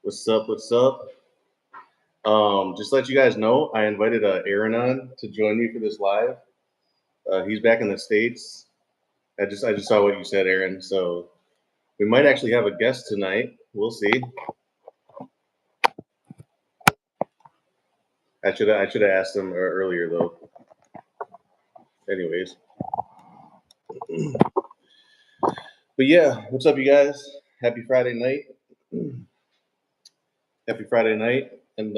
What's up? What's up? Just to let you guys know, I invited Aaron on to join me for this live. He's back in the States. I just saw what you said, Aaron. So we might actually have a guest tonight. We'll see. I should have asked him earlier though. Anyways, but yeah, what's up, you guys? Happy Friday night. Happy Friday night, and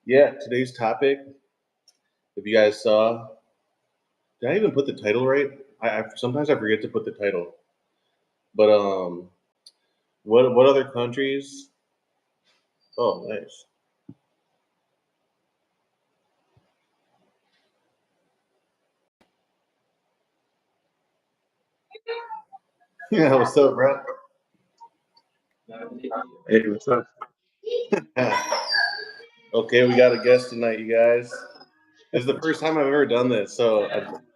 yeah, today's topic. If you guys saw, did I even put the title right? I sometimes I forget to put the title. But what other countries? Oh, nice. Yeah, what's up, bro? Hey, what's up? Okay, we got a guest tonight, you guys. This is the first time I've ever done this, so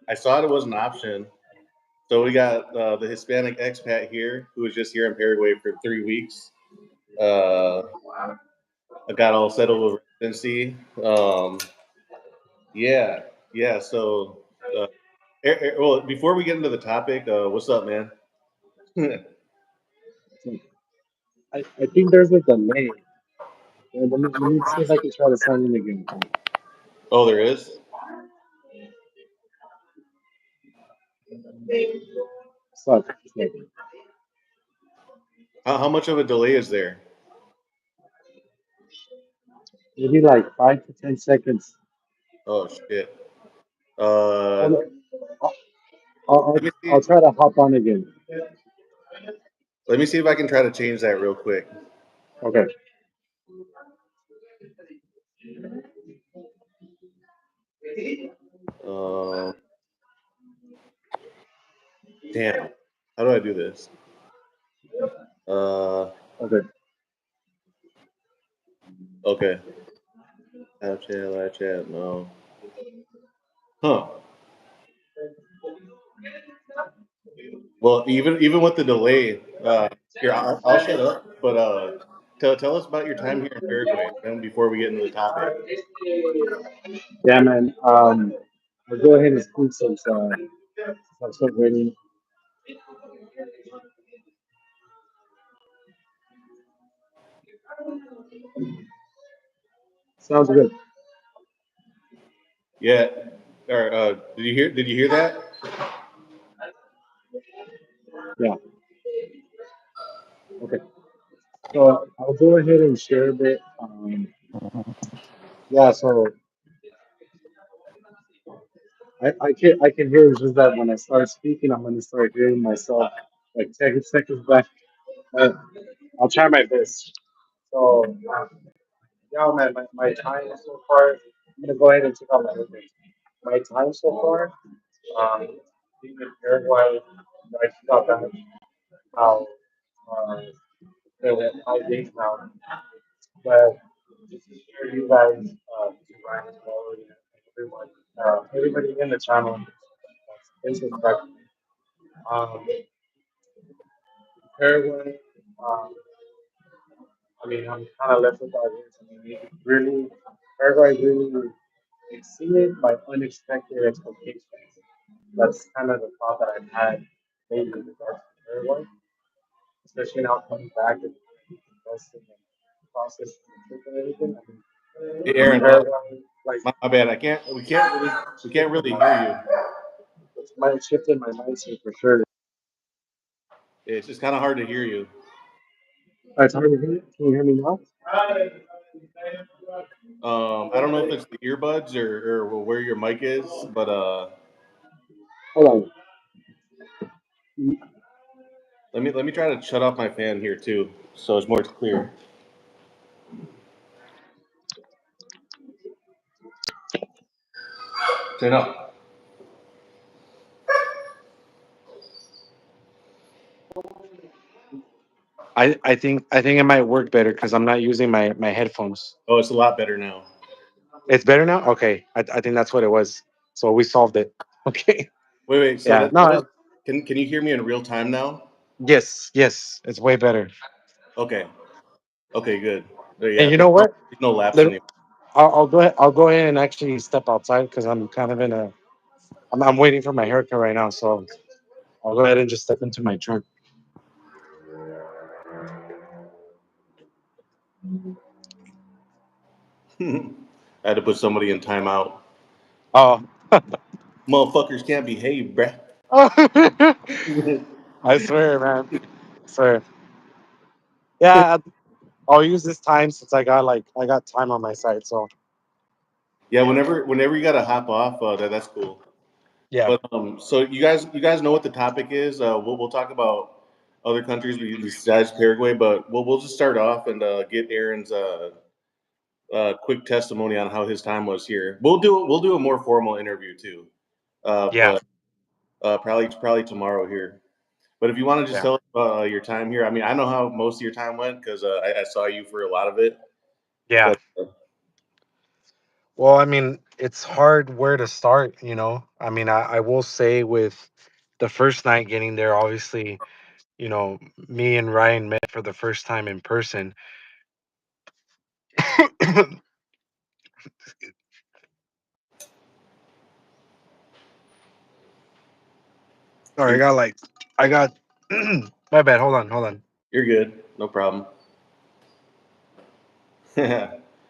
I saw it was an option. So we got the Hispanic expat here, who was just here in Paraguay for 3 weeks. Uh, I got all settled with residency. Yeah, yeah. So, well, before we get into the topic, what's up, man? I think there's a delay. Let me see if I can try to sign in again. Oh, there is. Suck. How much of a delay is there? Maybe like 5 to 10 seconds. Oh shit. Hold Uh, on. I'll, let me I'll see. try to hop on again. Let me see if I can try to change that real quick. Okay. Uh, damn. How do I do this? Uh, Okay. okay. Live chat. No. Huh. Well, even with the delay, here I'll shut up. But tell us about your time here in Paraguay, and before we get into the topic. Yeah, man. I'll go ahead and speak since I'm still waiting. Sounds good. Yeah. Or did you hear that? Yeah. Okay. So I'll go ahead and share a bit. Yeah. So I can hear it's just that when I start speaking, I'm gonna start hearing myself like 10 seconds back. Uh, I'll try my best. So, yeah, man, my time so far. I'm gonna go ahead and check out my roommates. My time so far, being in Paraguay, I just got back how there were 5 days now. But just to share you guys, to Ryan as well, and everyone, everybody in the channel, this is back. Um, Paraguay, um, I mean, I'm kind of left without words. I mean, it really, Paraguay really exceeded my unexpected expectations. That's kind of the thought that I've had lately with regards to Paraguay, especially now coming back and investing and processing the trip and everything. Hey, I mean, Aaron. Paraguay, like, My bad. I can't. We can't really hear you. it's my shift in my mindset for sure. It's just kind of hard to hear you. It's hard to hear. Can you hear me now? I don't know if it's the earbuds or where your mic is, but Hold let me try to shut off my fan here too, so it's more clear. Turn up. I think it might work better because I'm not using my headphones. Oh, it's a lot better now. It's better now? Okay. I think that's what it was. So we solved it. Okay. Wait. So Yeah. that was. No, Can you hear me in real time now? yes, yes. It's way better. Okay. Okay, good. And Yeah, you know what? there's no laps Let- anymore. I'll go ahead. I'll go ahead and actually step outside because I'm kind of in a. I'm waiting for my haircut right now, so I'll go ahead and just step into my truck. I had to put somebody in timeout. Oh, Motherfuckers can't behave, bruh. I swear, man. I swear. Yeah, I'll use this time since I got time on my side. So Yeah, whenever you gotta hop off, that's cool. yeah, But so you guys know what the topic is. We'll talk about other countries besides Paraguay, but we'll just start off and get Aaron's quick testimony on how his time was here. We'll do a more formal interview too, yeah, but probably tomorrow here. But if you want to just yeah, tell us about your time here, I mean, I know how most of your time went because I saw you for a lot of it. yeah. But Well, I mean, it's hard where to start. I mean, I will say with the first night getting there, obviously, me and Ryan met for the first time in person. Sorry, you're I got, my bad. Hold on. you're good, no problem.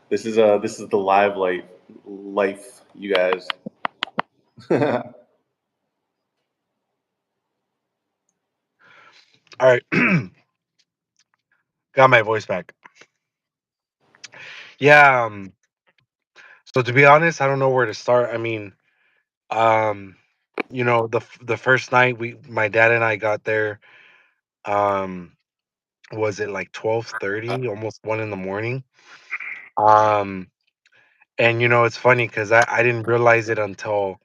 This is the life, you guys. All right, got my voice back. Yeah. So to be honest, I don't know where to start. I mean, um, the first night my dad and I got there. Um, was it like 12:30, almost 1 in the morning? Um, and it's funny because I didn't realize it until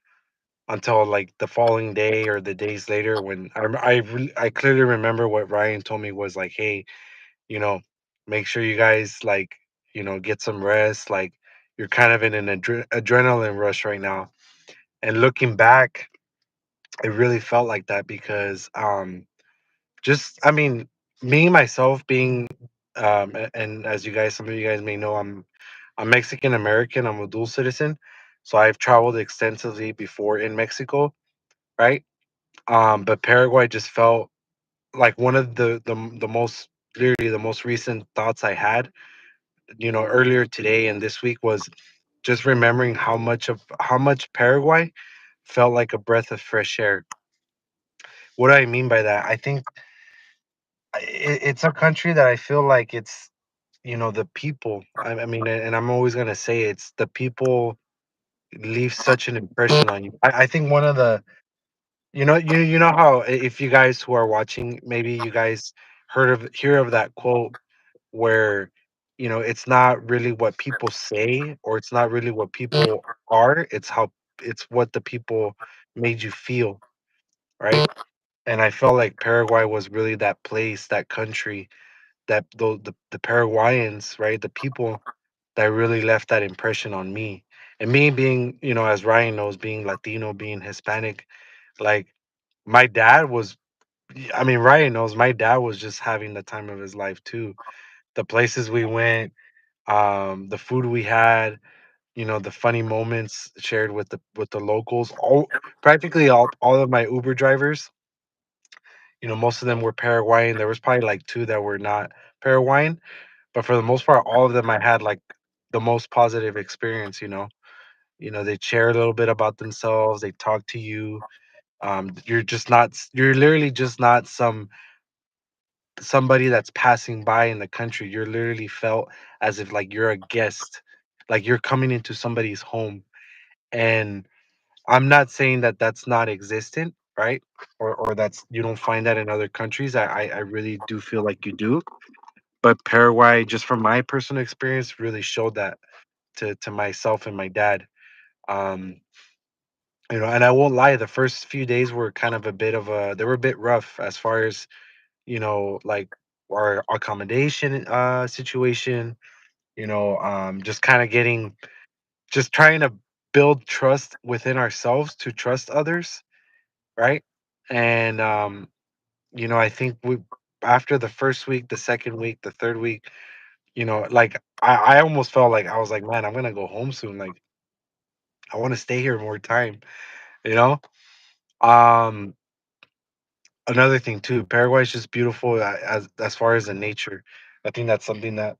like the following day or the days later when I clearly remember what Ryan told me was like, hey, you know, make sure you guys like, get some rest. Like you're kind of in an adrenaline rush right now. And looking back, it really felt like that because just I mean, me myself being and as some of you guys may know, I'm Mexican American. I'm a dual citizen, so I've traveled extensively before in Mexico, right? But Paraguay just felt like one of the most literally the most recent thoughts I had, earlier today and this week was just remembering how much Paraguay felt like a breath of fresh air. What do I mean by that? I think it's a country that I feel like it's the people. I mean, and I'm always gonna say it's the people leave such an impression on you. I think one of the you know how if you guys who are watching, maybe you guys hear of that quote where it's not really what people say or it's not really what people are, it's what the people made you feel, right? And I felt like Paraguay was really that place, that country, that the Paraguayans, right? The people that really left that impression on me. And me being, as Ryan knows, being Latino, being Hispanic, like my dad was, I mean, Ryan knows my dad was just having the time of his life too. The places we went, the food we had, the funny moments shared with the locals. Practically all of my Uber drivers, most of them were Paraguayan. There was probably like two that were not Paraguayan, but for the most part, all of them I had like the most positive experience. They share a little bit about themselves. They talk to you. You're literally just not somebody that's passing by in the country. You're literally felt as if like you're a guest, like you're coming into somebody's home. And I'm not saying that that's not existent, right? Or that's you don't find that in other countries. I really do feel like you do. But Paraguay, just from my personal experience, really showed that to myself and my dad. Um, and I won't lie, the first few days were kind of they were a bit rough as far as, like our accommodation situation, just kind of just trying to build trust within ourselves to trust others, right? And I think we after the first week, the second week, the third week, Like I almost felt like I was like, man, I'm gonna go home soon. Like I want to stay here more time. You know. Um, Another thing too, Paraguay is just beautiful as far as the nature. I think that's something that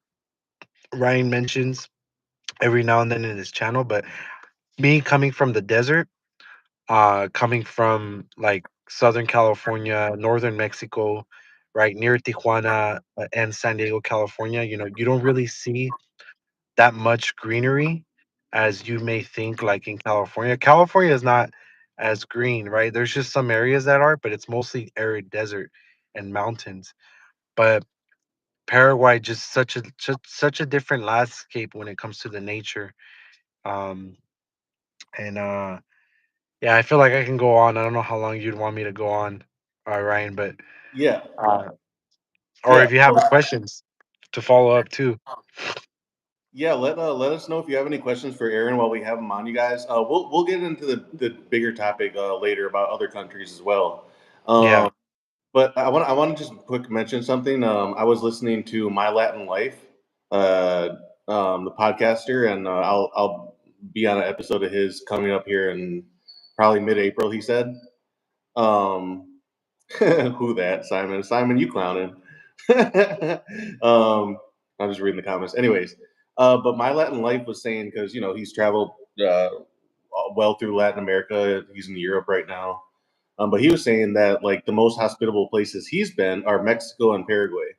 Ryan mentions every now and then in his channel. But me coming from the desert, coming from like Southern California, Northern Mexico, right near Tijuana and San Diego, California, you don't really see that much greenery as you may think like in California. California is not as green, right? There's just some areas that are, but it's mostly arid desert and mountains. But Paraguay just such a different landscape when it comes to the nature. Um and Yeah, I feel like I can go on. I don't know how long you'd want me to go on, Ryan, but Yeah, uh or yeah. if you have questions to follow up too. Yeah, let us know if you have any questions for Aaron while we have him on, you guys. We'll get into the bigger topic later about other countries as well. Yeah. Um, but I want to just quick mention something. I was listening to My Latin Life, uh, the podcaster, and I'll be on an episode of his coming up here in probably mid-April. He said. Um, who that Simon? Simon, you clowning? I'm just reading the comments. Anyways, but My Latin Life was saying because he's traveled well through Latin America. He's in Europe right now. But he was saying that like the most hospitable places he's been are Mexico and Paraguay.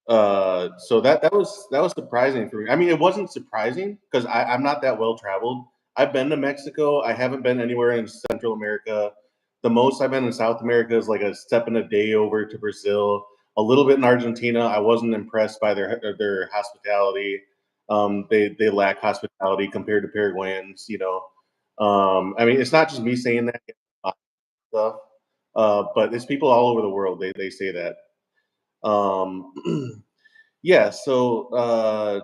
So that was surprising for me. I mean, it wasn't surprising because I'm not that well traveled. I've been to Mexico. I haven't been anywhere in Central America. The most I've been in South America is like a step in a day over to Brazil. A little bit in Argentina. I wasn't impressed by their hospitality. They lack hospitality compared to Paraguayans. I mean, it's not just me saying that stuff, but it's people all over the world. They say that. Um, Yeah. So,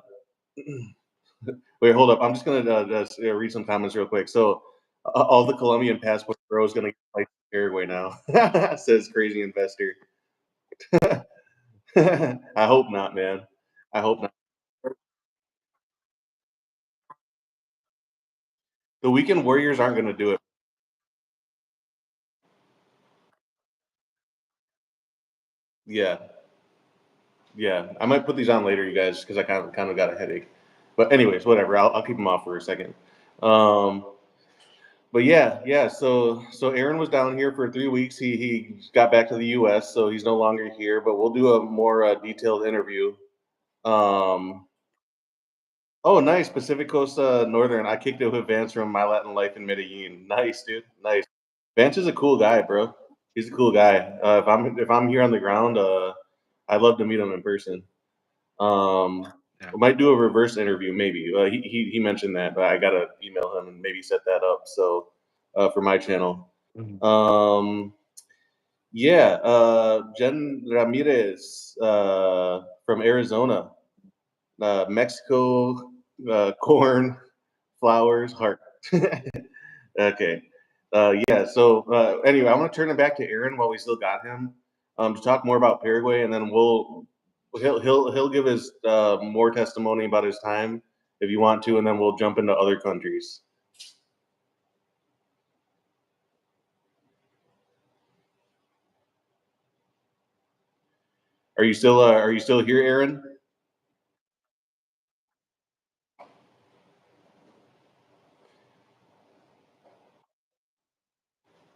wait, hold up. I'm just gonna just, read some comments real quick. So, all the Colombian passport bros gonna get like Paraguay now. Says crazy investor. I hope not, man. I hope not. The weekend warriors aren't gonna do it. Yeah, yeah. I might put these on later, you guys, because I kind of got a headache. But anyways, whatever. I'll keep them off for a second. Um, But yeah, yeah. So Aaron was down here for 3 weeks. He got back to the U.S., so he's no longer here. But we'll do a more detailed interview. Um, oh, nice, Pacific Coast Northern. I kicked it with Vance from My Latin Life in Medellin. Nice, dude. Nice. Vance is a cool guy, bro. He's a cool guy. If I'm here on the ground, I'd love to meet him in person. Yeah. We might do a reverse interview, maybe. He mentioned that, but I gotta email him and maybe set that up. So, for my channel. Mhm. Um, yeah, Jen Ramirez from Arizona, Mexico, corn, flowers, heart. Okay. Yeah. So anyway, I'm gonna turn it back to Aaron while we still got him to talk more about Paraguay, and then he'll give his more testimony about his time if you want to, and then we'll jump into other countries. Are you still here, Aaron?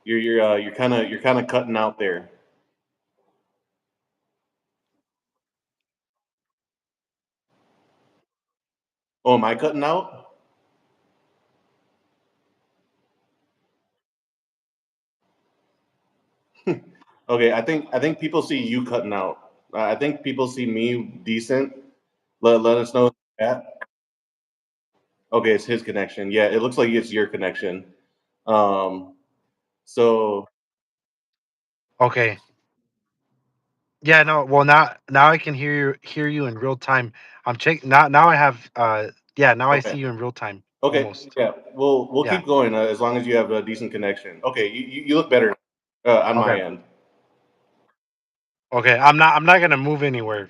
You're kind of cutting out there. Oh, am I cutting out? Okay, I think people see you cutting out. I think people see me decent. Let us know that. Okay, it's his connection. Yeah, it looks like it's your connection. Um, so Okay. Yeah, no, well now I can hear you in real time. I'm checking now I have yeah, now I okay, see you in real time okay, almost. yeah, we'll Yeah. keep going as long as you have a decent connection. Okay, you look better on Okay. my end. Okay. I'm not gonna move anywhere.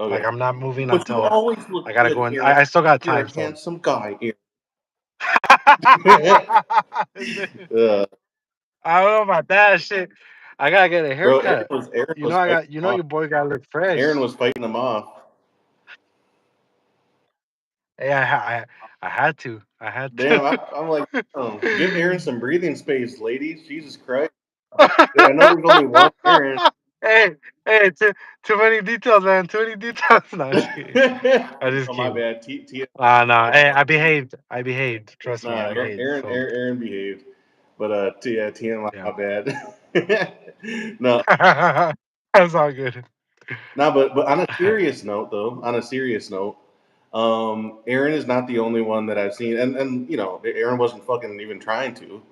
Like Okay. I'm not moving But you until always I look gotta good, go in. Aaron. I still got You're time, a so. handsome guy, I Aaron. uh, don't know about that shit. I gotta get a bro, haircut. Aaron was fighting You him know off. your boy gotta look Aaron fresh. was fighting him off. Hey, I had to. I had Damn, to. I'm like, give Aaron some breathing space, ladies. Jesus Christ. I know there's only one Aaron. Hey, hey, too many details, man. Too many details. No, I'm just kidding. I'm just Oh, my kidding. bad. No. Hey, I behaved. I behaved. Trust me, I Nah, behaved. So Aaron behaved. But yeah, TM, yeah. my bad. No, That's all good. no, but on a serious note, though, on a serious note, Aaron is not the only one that I've seen, and Aaron wasn't fucking even trying to,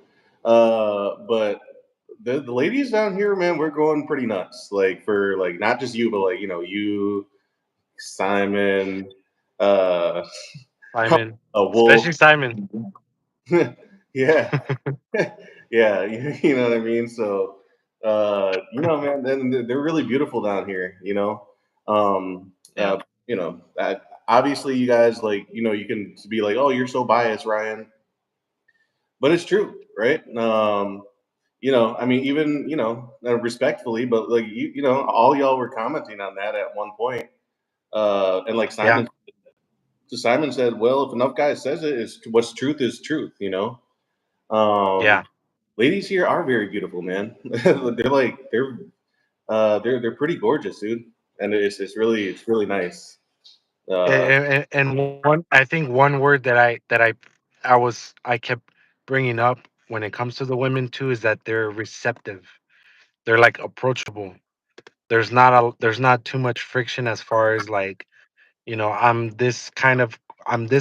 but the ladies down here, man, we're going pretty nuts. Like for like not just you, but like you, Simon, uh, Simon, a wolf, especially Simon. yeah, yeah, you know what I mean. So, man, then they're really beautiful down here. Um, Yeah, obviously, you guys like, you can be like, oh, you're so biased, Ryan, but it's true, right? I mean, even respectfully, but like all y'all were commenting on that at one point, and like yeah, Simon said, well, if enough guys says it, is what's truth is truth, Um, yeah. ladies here are very beautiful, man. They're pretty gorgeous, dude, and it's really nice. Uh, And one, I think one word I kept bringing up when it comes to the women too is that they're receptive. They're like approachable. There's not too much friction as far as like, I'm this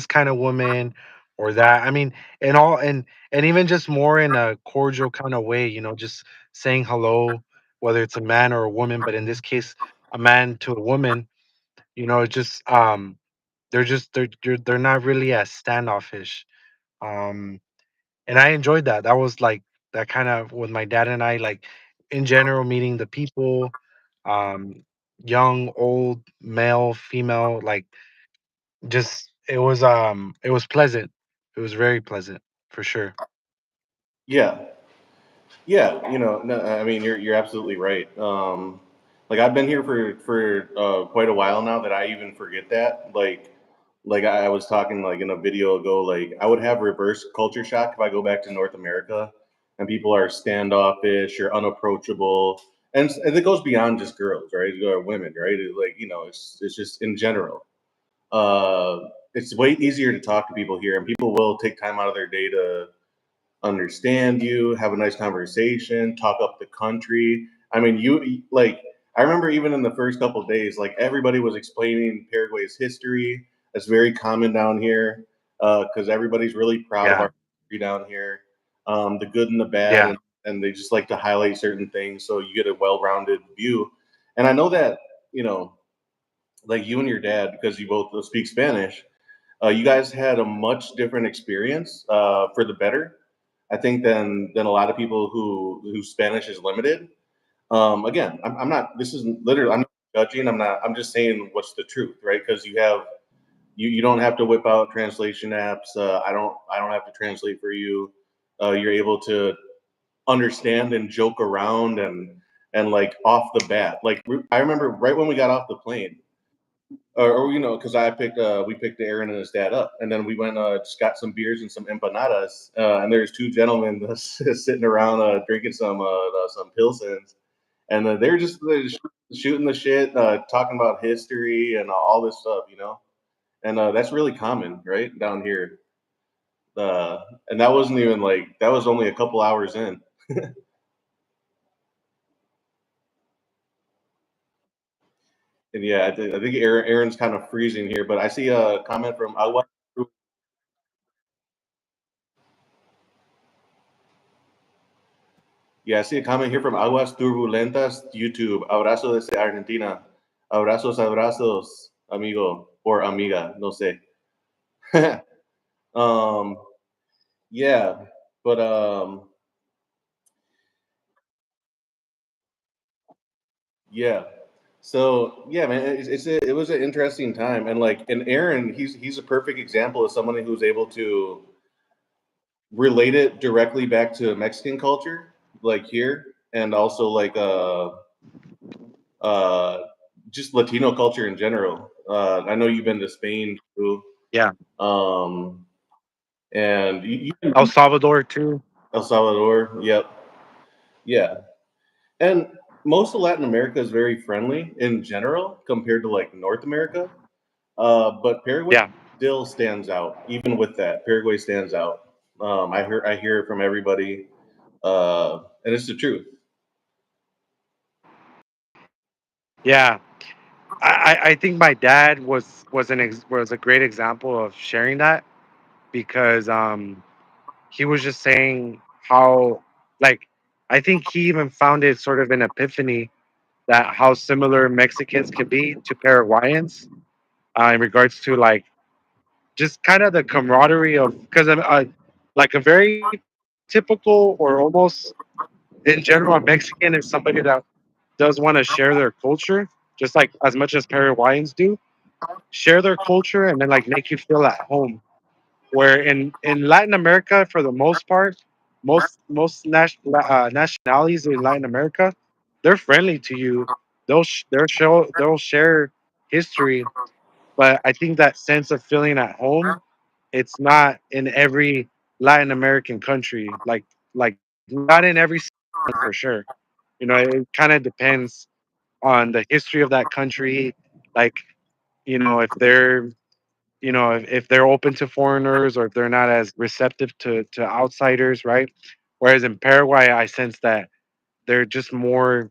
kind of woman or that. I mean, and even just more in a cordial kind of way, just saying hello, whether it's a man or a woman, but in this case, a man to a woman, just they're not really as standoffish. Um, and I enjoyed that. That was like that kind of with my dad and I, like in general, meeting the people, um, young, old, male, female, like just it was pleasant. It was very pleasant for sure. yeah, yeah, no, I mean, you're absolutely right. Like I've been here for quite a while now that I even forget that. Like I was talking like in a video ago, like I would have reverse culture shock if I go back to North America and people are standoffish or unapproachable, and it goes beyond just girls, right? Or women, right? Like it's just in general. Uh, it's way easier to talk to people here, and people will take time out of their day to understand you, have a nice conversation, talk up the country. I mean, you like I remember even in the first couple of days, like everybody was explaining Paraguay's history. That's very common down here because everybody's really proud of Yeah, our history down here, the good and the bad, yeah, and they just like to highlight certain things so you get a well-rounded view. And I know that you know, like you and your dad, because you both speak Spanish, you guys had a much different experience for the better, I think, than a lot of people whose Spanish is limited. Again, I'm not. This is literally. I'm not judging. I'm not. I'm just saying what's the truth, right? Because you don't have to whip out translation apps. I don't have to translate for you. You're able to understand and joke around and like off the bat. Like I remember right when we got off the plane, or because we picked Aaron and his dad up, and then we went just got some beers and some empanadas, and there's two gentlemen sitting around drinking some pilsens, and they're just shooting the shit, talking about history and all this stuff, and that's really common right down here. Uh, and that wasn't even like that was only a couple hours in. And yeah, I think Aaron's kind of freezing here, but I see a comment from Agua. Yeah, I see a comment here from Aguas Turbulentas YouTube. Abrazo desde Argentina. Abrazos, abrazos, amigo or amiga, no sé. um, yeah, but yeah. So yeah, man, it was an interesting time, and like, and Aaron, he's a perfect example of somebody who's able to relate it directly back to Mexican culture, like here, and also like uh just Latino culture in general. I know you've been to Spain too, Yeah, um, and El Salvador too. El Salvador. Yep, yeah, and most of Latin America is very friendly in general compared to like North America. But Paraguay Yeah, still stands out. Even with that, Paraguay stands out. I hear it from everybody, and it's the truth. yeah. I think my dad was a great example of sharing that because he was just saying how like I think he even found it sort of an epiphany that how similar Mexicans can be to Paraguayans in regards to like just kind of the camaraderie of because I'm like a very typical or almost in general a Mexican is somebody that does want to share their culture just like as much as Paraguayans do, share their culture and then like make you feel at home. Where in Latin America, for the most part, nationalities in Latin America, they're friendly to you. They'll share history, but I think that sense of feeling at home, it's not in every Latin American country. Like not in every one for sure. You know, it kind of depends on the history of that country. Like you know, if they're if they're open to foreigners or if they're not as receptive to outsiders, right? Whereas in Paraguay, I sense that they're just more,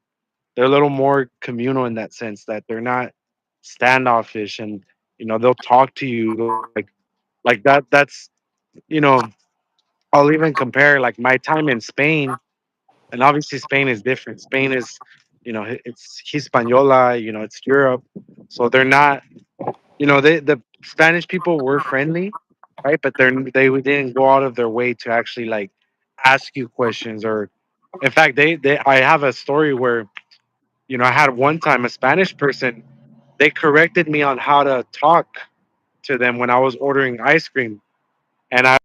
they're a little more communal in that sense that they're not standoffish and they'll talk to you like that's you know I'll even compare like my time in Spain, and obviously Spain is different. Spain is it's Hispaniola, it's Europe, so they're not, the Spanish people were friendly, right? But they didn't go out of their way to actually like ask you questions. Or in fact, they I have a story where I had one time a Spanish person, they corrected me on how to talk to them when I was ordering ice cream, and I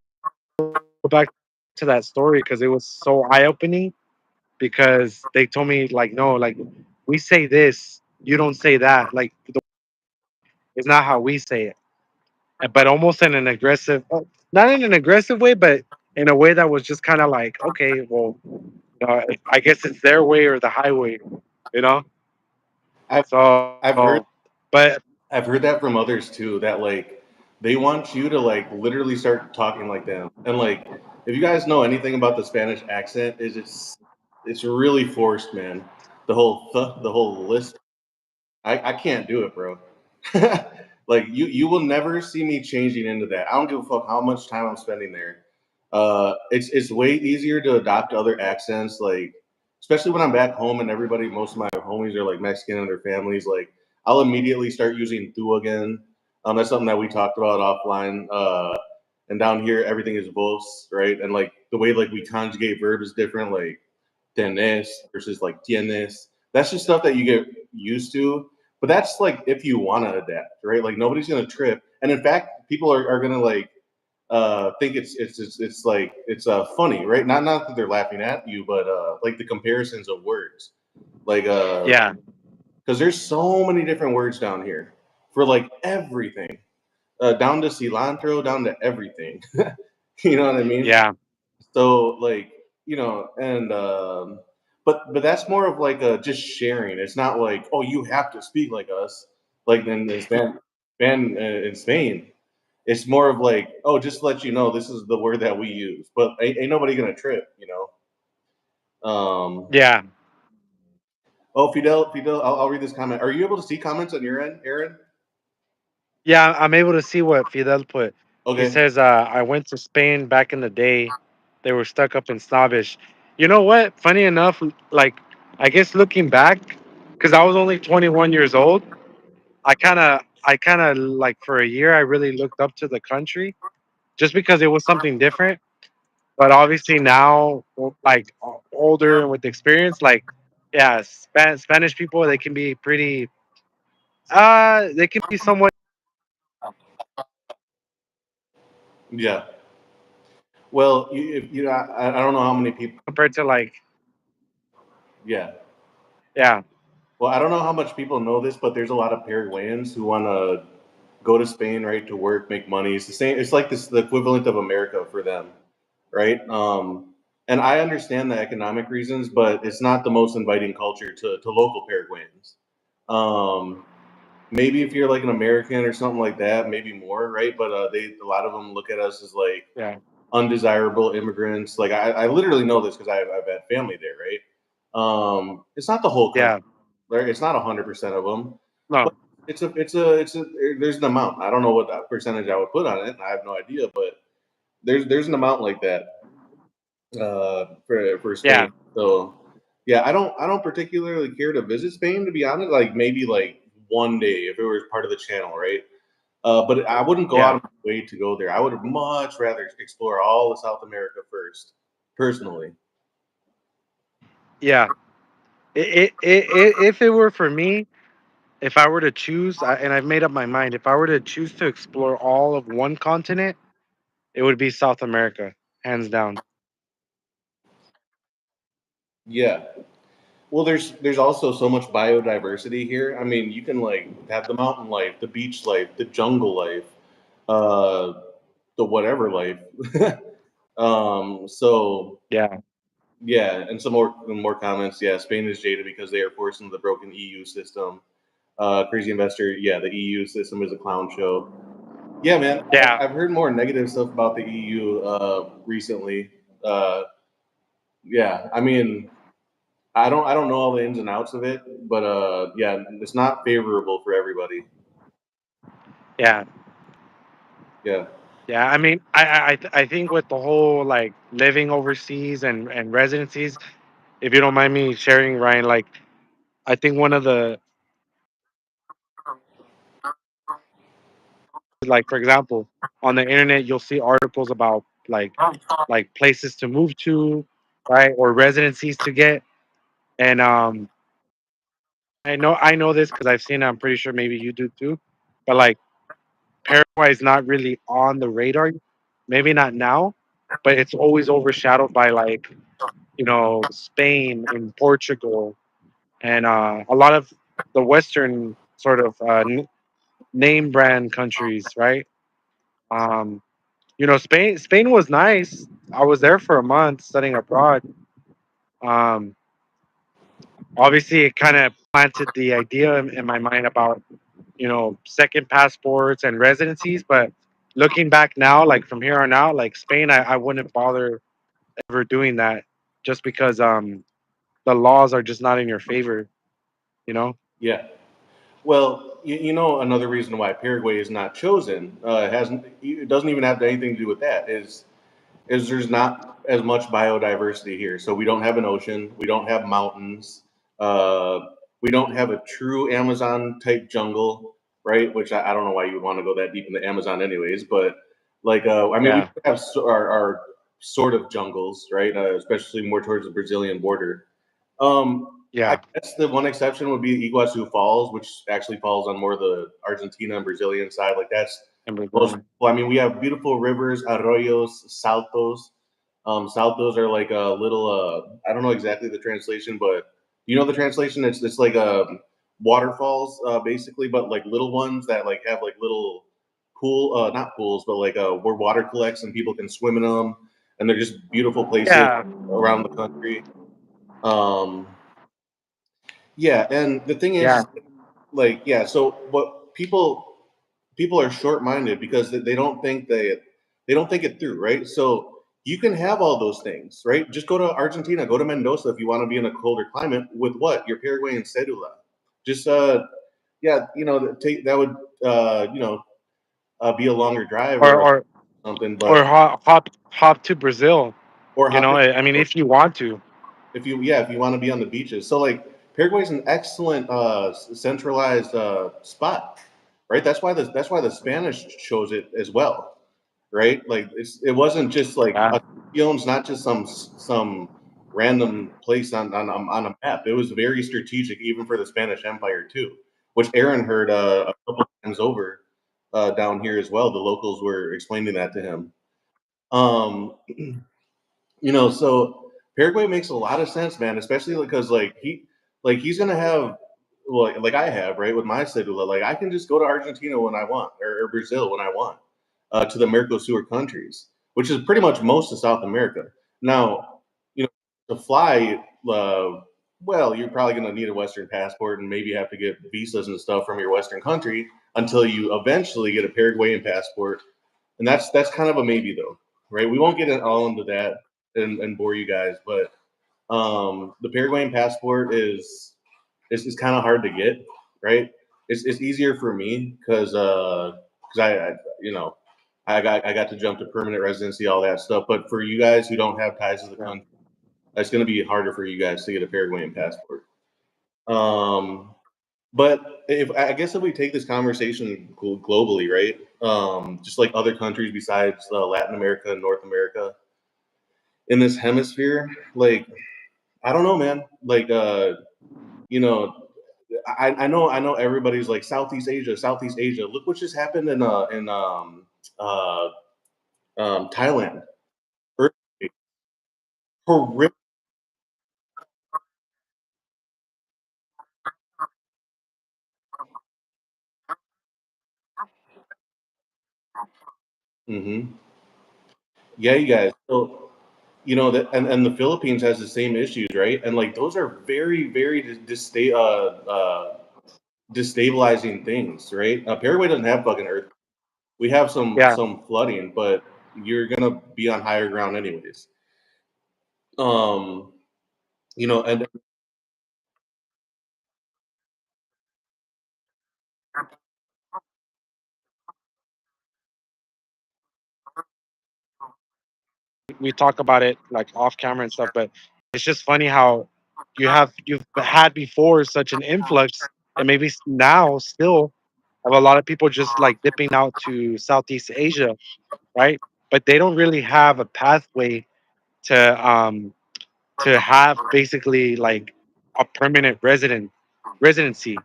go back to that story because it was so eye opening, because they told me like, no, like we say this, you don't say that, like the it's not how we say it, but almost in an aggressive, not in an aggressive way, but in a way that was just kind of like, okay, well, I guess it's their way or the highway, you know. I've So, I've heard but I've heard that from others too. That like they want you to like literally start talking like them, and like if you guys know anything about the Spanish accent, is it's really forced, man. The whole list. I can't do it, bro. Like you will never see me changing into that. I don't give a fuck how much time I'm spending there. It's way easier to adopt other accents, like especially when I'm back home and everybody, most of my homies are like Mexican and their families. Like I'll immediately start using "tú" again. That's something that we talked about offline. And down here, everything is vos, right? And like the way like we conjugate verb is different. Like tenés versus like tienes. That's just stuff that you get used to. But that's like if you want to adapt, right? Like nobody's gonna trip. And in fact, people are gonna like think it's like it's funny, right? Not that they're laughing at you, but like the comparisons of words, like yeah, because there's so many different words down here for like everything, down to cilantro, down to everything. You know what I mean? yeah, So like and but that's more of like a just sharing. It's not like oh you have to speak like us, like in Spain. It's more of like oh just to let you know this is the word that we use, but ain't nobody gonna trip, you know. yeah, Oh Fidel, I'll read this comment. Are you able to see comments on your end, Aaron? yeah. I'm able to see what Fidel put. He Okay, says, "I went to Spain back in the day. They were stuck up in snobbish." You know what? Funny enough, like I guess looking back, because I was only 21 years old, I kind of like for a year I really looked up to the country just because it was something different. But obviously now, older and with experience, like yeah, Spanish people, they can be pretty. They can be somewhat Yeah. Well, I don't know how many people. compared to like, Yeah. yeah, Well, I don't know how much people know this, but there's a lot of Paraguayans who want to go to Spain, right, to work, make money. It's the same. It's like the equivalent of America for them, right? And I understand the economic reasons, but it's not the most inviting culture to local Paraguayans. Um, maybe if you're like an American or something like that, maybe more, right? But a lot of them look at us as like yeah, undesirable immigrants. Like I literally know this because I've had family there, right? It's not the whole country, yeah. right? It's not 100% of them, but No, it's a there's an amount. I don't know what that percentage I would put on it. I have no idea, but there's an amount like that for Spain. yeah, So yeah, I don't particularly care to visit Spain, to be honest. Like maybe like one day if it was part of the channel, right? But I wouldn't go out yeah, of my way to go there. I would much rather explore all of South America first, personally. yeah. If it were for me, if I were to choose, and I've made up my mind, if I were to choose to explore all of one continent, it would be South America, hands down. Yeah. Well, there's also so much biodiversity here. I mean, you can like have the mountain life, the beach life, the jungle life, uh, the whatever life. So Yeah, yeah, and some more comments. Yeah, Spain is jaded because they are forced into the broken EU system. Crazy investor. Yeah, the EU system is a clown show. Yeah, man, yeah, I've heard more negative stuff about the EU recently. Uh, yeah, I mean, I don't know all the ins and outs of it, but yeah, it's not favorable for everybody. yeah, Yeah, yeah. I mean, I think with the whole like living overseas and residencies, if you don't mind me sharing, Ryan, like I think one of the, like for example, on the internet you'll see articles about like places to move to, right, or residencies to get, and I know this because I've seen it. I'm pretty sure maybe you do too, but like Paraguay is not really on the radar. Maybe not now, but it's always overshadowed by like Spain and Portugal and a lot of the Western sort of name brand countries, right? Um, Spain was nice. I was there for a month studying abroad. Um, Obviously, it kind of planted the idea in my mind about second passports and residencies. But looking back now, like from here on out, like Spain, I wouldn't bother ever doing that just because the laws are just not in your favor. You know? yeah. Well, another reason why Paraguay is not chosen hasn't it doesn't even have anything to do with that. Is there's not as much biodiversity here. So we don't have an ocean, we don't have mountains, uh, we don't have a true Amazon type jungle, right? Which I don't know why you would want to go that deep in the Amazon, anyways. But like, I mean, we Yeah, have our sort of jungles, right? Especially more towards the Brazilian border. I yeah, guess the one exception would be Iguazu Falls, which actually falls on more the Argentina and Brazilian side. Like that's in most. Brazil. Well, I mean, we have beautiful rivers, arroyos, saltos. Saltos are like a little. I don't know exactly the translation, but you know the translation. It's like waterfalls, basically, but like little ones that like have like little not pools, but like where water collects and people can swim in them, and they're just beautiful places Yeah, around the country. Um, yeah, and the thing yeah, is, like, yeah. So what people are short-minded because they don't think it through, right? So you can have all those things, right? Just go to Argentina, go to Mendoza if you want to be in a colder climate with what your Paraguayan cedula. Just yeah, take that would be a longer drive or or or something, or but hop to Brazil. or hop in. I mean, if you want to. If you want to be on the beaches. So like Paraguay is an excellent centralized spot, right? That's why the Spanish chose it as well, right? Like it wasn't just like Yeah, Ascension's not just some random place on a map. It was very strategic even for the Spanish Empire too. which Aaron heard a couple times over down here as well. The locals were explaining that to him. Um, so Paraguay makes a lot of sense, man, especially because he's gonna have like I have, right, with my cedula. Like I can just go to Argentina when I want, or Brazil when I want, to the Mercosur countries, which is pretty much most of South America. Now, to fly, well, you're probably gonna need a Western passport and maybe have to get visas and stuff from your Western country until you eventually get a Paraguayan passport, and that's kind of a maybe though, right? We won't get all into that and bore you guys, but the Paraguayan passport is kind of hard to get, right? It's easier for me because I I got to jump to permanent residency, all that stuff. But for you guys who don't have ties to the Yeah. country, it's going to be harder for you guys to get a Paraguayan passport. Um, but if I guess if we take this conversation globally, right? Just like other countries besides Latin America and North America in this hemisphere, like I don't know, man. Like you know, I know everybody's like Southeast Asia, Southeast Asia. Look what just happened in uh, Thailand. Earthquake. Horrific. Hmm. Yeah, you guys. So that, and the Philippines has the same issues, right? And like those are very, very destabilizing things, right? Paraguay doesn't have fucking earth. We have some Yeah. some flooding, but you're gonna be on higher ground anyways. Um, and We talk about it like off camera and stuff, but it's just funny how you've had before such an influx, and maybe now still have a lot of people just like dipping out to Southeast Asia, right? But they don't really have a pathway to have basically like a permanent residency.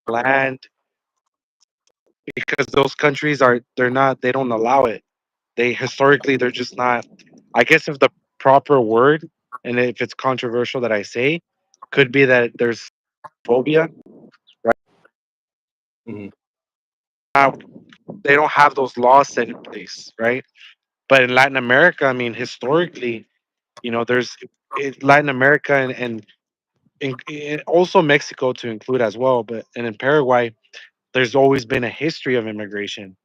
Land, because those countries they don't allow it. They historically they're just not, I guess if the proper word, and if it's controversial that I say, could be that there's phobia, right? mhm. Now, they don't have those laws set in place, right? But in Latin America, I mean, historically, there's Latin America and also Mexico to include as well, but and in Paraguay, there's always been a history of immigration.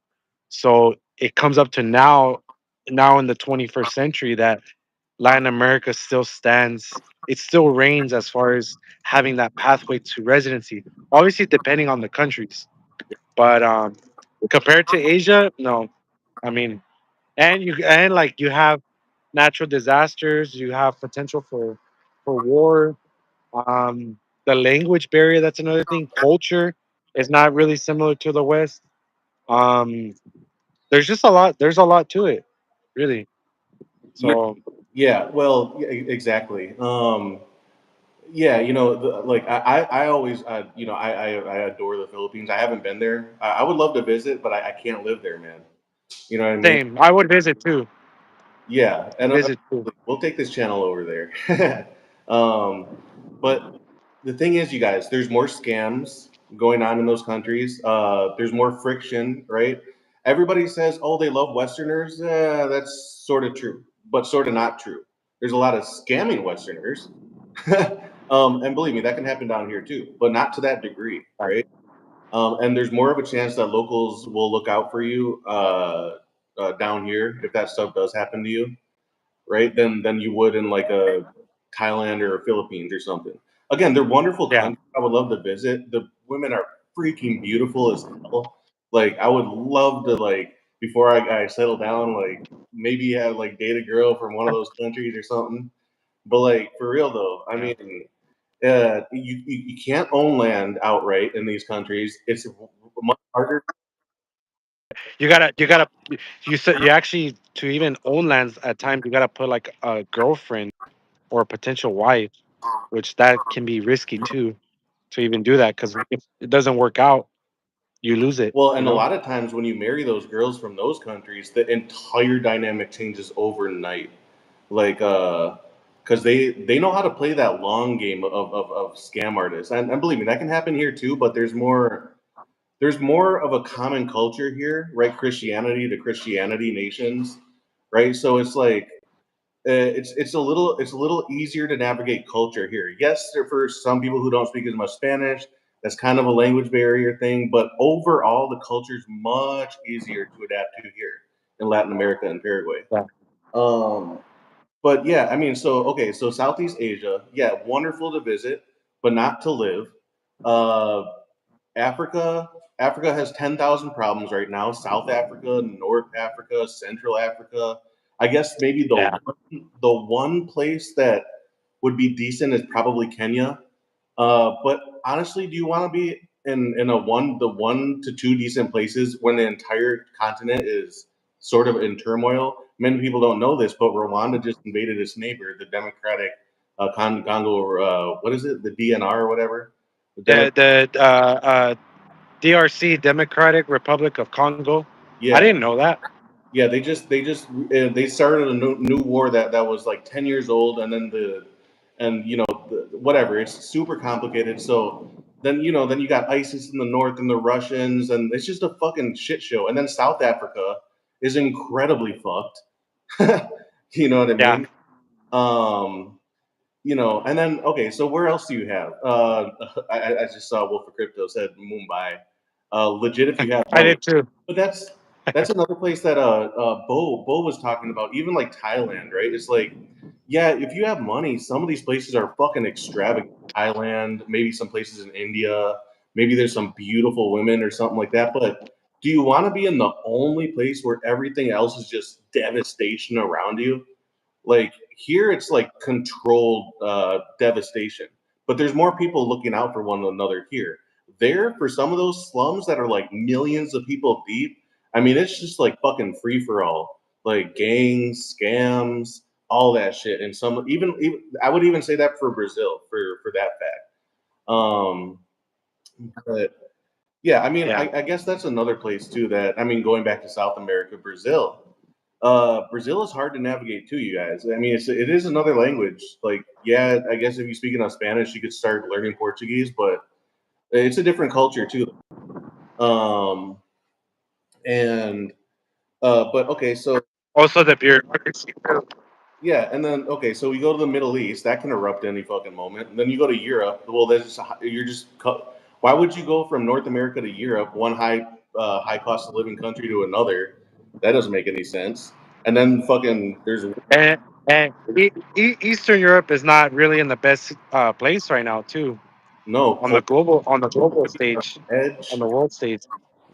So it comes up to now in the 21st century, that Latin America still stands, it still reigns as far as having that pathway to residency. Obviously, depending on the countries, but compared to Asia, no. I mean, and like you have natural disasters, you have potential for war. The language barrier, that's another thing. Culture is not really similar to the West. Um, there's just a lot. There's a lot to it, really. Yeah, So yeah. Well, yeah, exactly. Yeah, like I always, I adore the Philippines. I haven't been there. I would love to visit, but I can't live there, man. You know what I mean? same. I would visit too. Yeah, and Visit too. we'll take this channel over there. um, but the thing is, you guys, there's more scams going on in those countries. There's more friction, right? Everybody says, "Oh, they love Westerners." That's sort of true, but sort of not true. There's a lot of scamming Westerners, and believe me, that can happen down here too, but not to that degree, right? And there's more of a chance that locals will look out for you down here if that stuff does happen to you, right? Than you would in like a Thailand or Philippines or something. Again, they're wonderful Yeah, countries. I would love to visit. The women are freaking beautiful as hell. Like I would love to before I settle down, like maybe have date a girl from one of those countries or something. But like for real though, I yeah. mean, you can't own land outright in these countries. It's much harder. You said you actually, to even own lands at times, you gotta put like a girlfriend. or a potential wife, which that can be risky too to even do that because if it doesn't work out, you lose it. Well, You and a know? lot of times when you marry those girls from those countries, the entire dynamic changes overnight. Like, because they know how to play that long game of scam artists, and believe me, that can happen here too. But there's more of a common culture here, right? Christianity to Christianity nations, right? So it's like it's a little easier to navigate culture here. Yes, for some people who don't speak as much Spanish, that's kind of a language barrier thing. But overall, the culture is much easier to adapt to here in Latin America and Paraguay. Yeah. Um, but yeah, I mean, so okay, so Southeast Asia, yeah, wonderful to visit, but not to live. Uh, Africa, Africa has 10,000 problems right now. South Africa, North Africa, Central Africa. I guess maybe the Yeah. the one place that would be decent is probably Kenya. But honestly, do you want to be in the 1 to 2 decent places when the entire continent is sort of in turmoil? Many people don't know this, but Rwanda just invaded its neighbor, the Democratic Congo. What is it? The DNR or whatever. The The DRC, Democratic Republic of Congo. I didn't Yeah, know that. yeah. They started a new war that was like 10 years old, and then whatever. It's super complicated. So then you got ISIS in the north and the Russians, and it's just a fucking shit show. And then South Africa is incredibly fucked. You know what I Yeah. mean? Um, and then okay, so where else do you have? I just saw Wolf of Crypto said Mumbai. Legit, if you have I money, did too. but that's another place that Bo was talking about. Even like Thailand, right? It's like, yeah, if you have money, some of these places are fucking extravagant. Thailand, maybe some places in India, maybe there's some beautiful women or something like that. But do you want to be in the only place where everything else is just devastation around you? Like here, it's like controlled devastation, but there's more people looking out for one another here. There, for some of those slums that are like millions of people deep, I mean, it's just like fucking free for all, like gangs, scams, all that shit. And some even I would even say that for Brazil for that fact. Um, but yeah, I mean, Yeah. I guess that's another place too. That I mean, going back to South America, Brazil. Brazil is hard to navigate too, you guys. I mean, it is another language. Like, yeah, I guess if you speak enough Spanish, you could start learning Portuguese, but it's a different culture too. Um, and but okay, so Also, the bureaucracy. yeah, and then okay, so we go to the Middle East. That can erupt any fucking moment. And then you go to Europe. Well, you're just. Why would you go from North America to Europe, one high cost of living country to another? That doesn't make any sense. And then fucking there's And Eastern Europe is not really in the best place right now, too, no on the global stage, on edge. the world stage.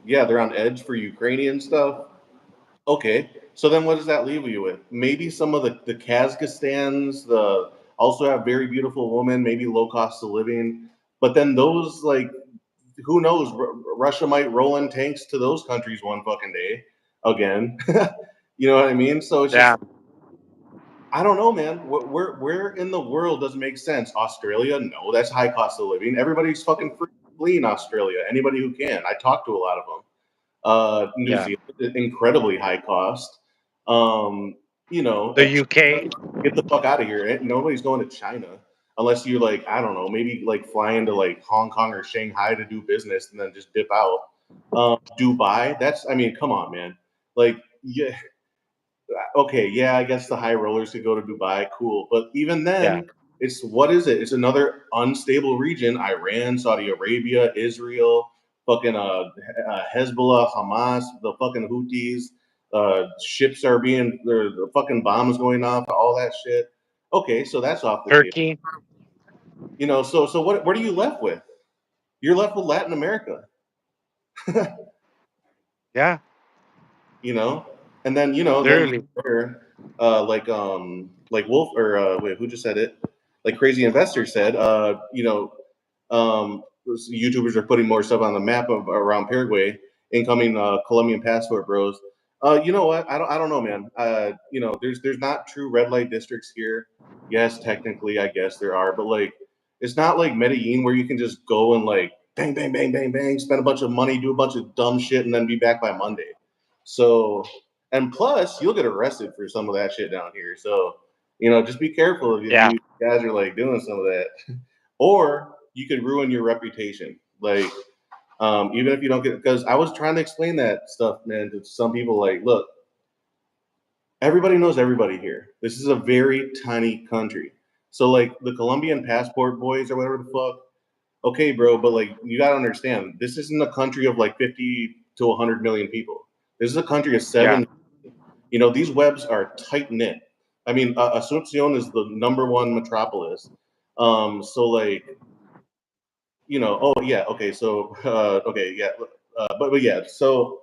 Yeah, they're on edge for Ukrainian stuff. Okay, so then what does that leave you with? Maybe some of the Kazakhstans, the also have very beautiful women, maybe low cost of living, but then those like who knows? Russia might roll in tanks to those countries one fucking day again. You know what I mean? So it's just Yeah, I don't know, man. Where in the world does it make sense? Australia? No, that's high cost of living. Everybody's fucking fleeing Australia. Anybody who can. I talk to a lot of them. New yeah. Zealand, incredibly high cost. Um, The UK. get the fuck out of here. Nobody's going to China unless you like, I don't know, maybe like flying to like Hong Kong or Shanghai to do business and then just dip out. Dubai, that's, I mean, come on, man. Like, yeah, okay, yeah, I guess the high rollers could go to Dubai, cool. But even Yeah. then, it's what is it? It's another unstable region. Iran, Saudi Arabia, Israel, fucking Hezbollah, Hamas, the fucking Houthis. Ships are the fucking bombs going off, all that shit. Okay, so that's off the table. Turkey. So what are you left with? You're left with Latin America. Yeah, you know and then then literally. there, like Wolf or wait, who just said it, like Crazy Investor said, YouTubers are putting more stuff on the map around Paraguay, incoming Colombian passport bros. You know what? I don't know, man. There's not true red light districts here. Yes, technically, I guess there are, but like, it's not like Medellin where you can just go and like bang, bang, bang, bang, bang, spend a bunch of money, do a bunch of dumb shit, and then be back by Monday. So, and plus, you'll get arrested for some of that shit down here. So, just be careful if Yeah, you guys are like doing some of that, or you could ruin your reputation. Like, even if you don't get, because I was trying to explain that stuff, man, to some people. Like, look, everybody knows everybody here. This is a very tiny country. So, like, the Colombian passport boys or whatever the fuck, okay, bro, but like, you gotta understand, this isn't a country of like 50 to 100 million people. This is a country of yeah, 7. These webs are tight knit. I mean, Asuncion is the number one metropolis. So like, oh yeah, okay, so okay, yeah, but yeah, so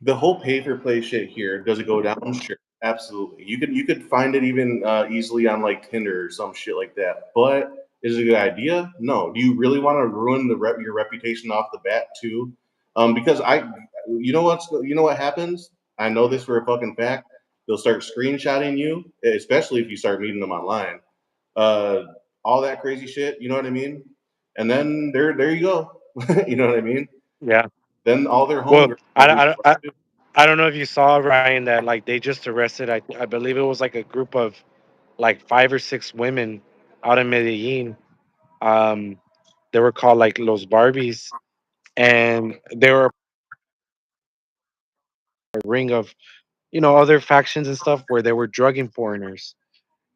the whole pay for play shit here, does it go down? Sure, absolutely. You could find it even easily on like Tinder or some shit like that. But is it a good idea? No. Do you really want to ruin your reputation off the bat too? Because you know what happens? I know this for a fucking fact. They'll start screenshotting you, especially if you start meeting them online. Uh, all that crazy shit. You know what I mean? And then there you go. You know what I mean? yeah. Then all their Well, homegirls will be. I don't know if you saw, Ryan, that like they just arrested. I believe it was like a group of like 5 or 6 women out in Medellin. Um, they were called like Los Barbies, and they were a ring of other factions and stuff where they were drugging foreigners.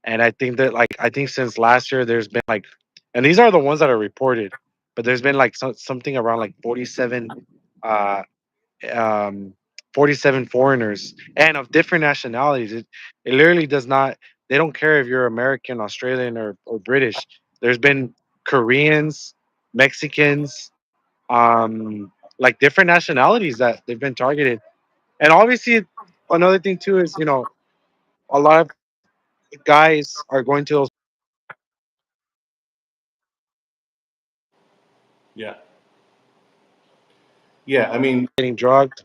And I think that like I think since last year there's been like, and these are the ones that are reported, but there's been like something around like 47 uh um 47 foreigners and of different nationalities. It literally does not, they don't care if you're American, Australian, or British. There's been Koreans, Mexicans, like different nationalities that they've been targeted. And obviously another thing too is, a lot of guys are going to those Yeah. Yeah, I mean, getting drugged.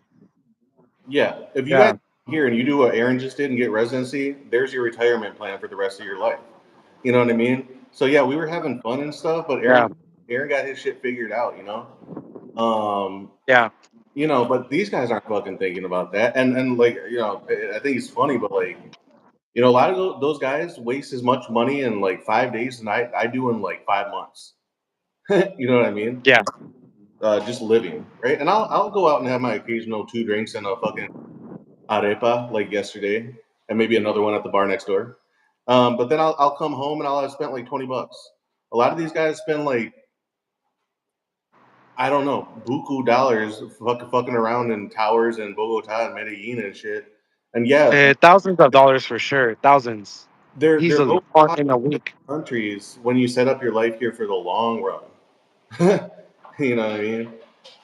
yeah. If you guys Yeah, here and you do what Aaron just did and get residency, there's your retirement plan for the rest of your life. You know what I mean? So yeah, we were having fun and stuff, but yeah, Aaron got his shit figured out. Um, yeah. but these guys aren't fucking thinking about that. And like, I think it's funny, but like, a lot of those guys waste as much money in like 5 days than I do in like 5 months. You know what I mean? Yeah. Just living, right? And I'll go out and have my occasional 2 drinks and a fucking arepa like yesterday, and maybe another one at the bar next door. But then I'll come home and I'll have spent like $20. A lot of these guys spend like, I don't know, buku dollars fucking around in towers in Bogota and Medellin and shit. And yeah, Thousands of dollars for sure. Thousands. they're Easily low in a week. countries when you set up your life here for the long run. You know what I mean?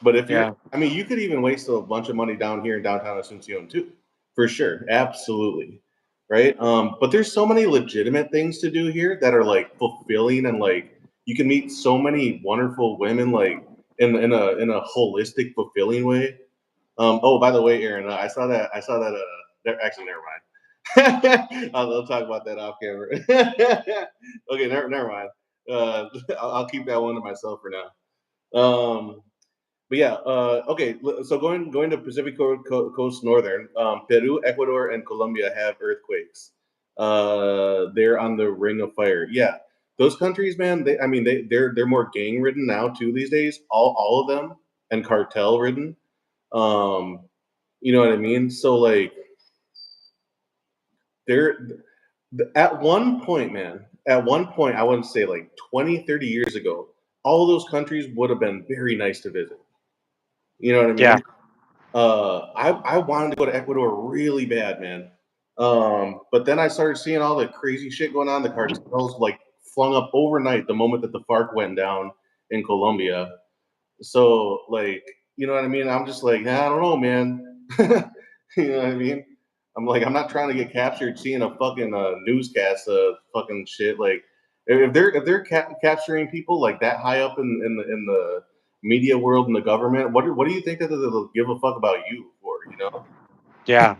But if you're, Yeah. I mean, you could even waste a bunch of money down here in downtown Asuncion too, for sure, absolutely, right? But there's so many legitimate things to do here that are like fulfilling, and like you can meet so many wonderful women, like in a holistic, fulfilling way. Oh, by the way, Aaron, I saw that. Actually, never mind. I'll talk about that off camera. Okay, never mind. I'll keep that one to myself for now. But yeah, okay. So going to Pacific Coast Northern, Peru, Ecuador, and Colombia have earthquakes. They're on the Ring of Fire. Yeah, those countries, man. I mean, they're more gang ridden now too these days. All of them, and cartel ridden. Um, you know what I mean? So like, they're at one point, man. At one point, I wouldn't say like 20, 30 years ago, all those countries would have been very nice to visit. You know what I Yeah. mean? I wanted to go to Ecuador really bad, man. But then I started seeing all the crazy shit going on. The cartels like flung up overnight the moment that the FARC went down in Colombia. So like, you know what I mean? I'm just like, I don't know, man. You know what I mean? I'm like, I'm not trying to get captured seeing a fucking newscast, fucking shit. Like, if they're capturing people like that high up in the media world and the government, what do you think that they'll give a fuck about you for? You know? Yeah.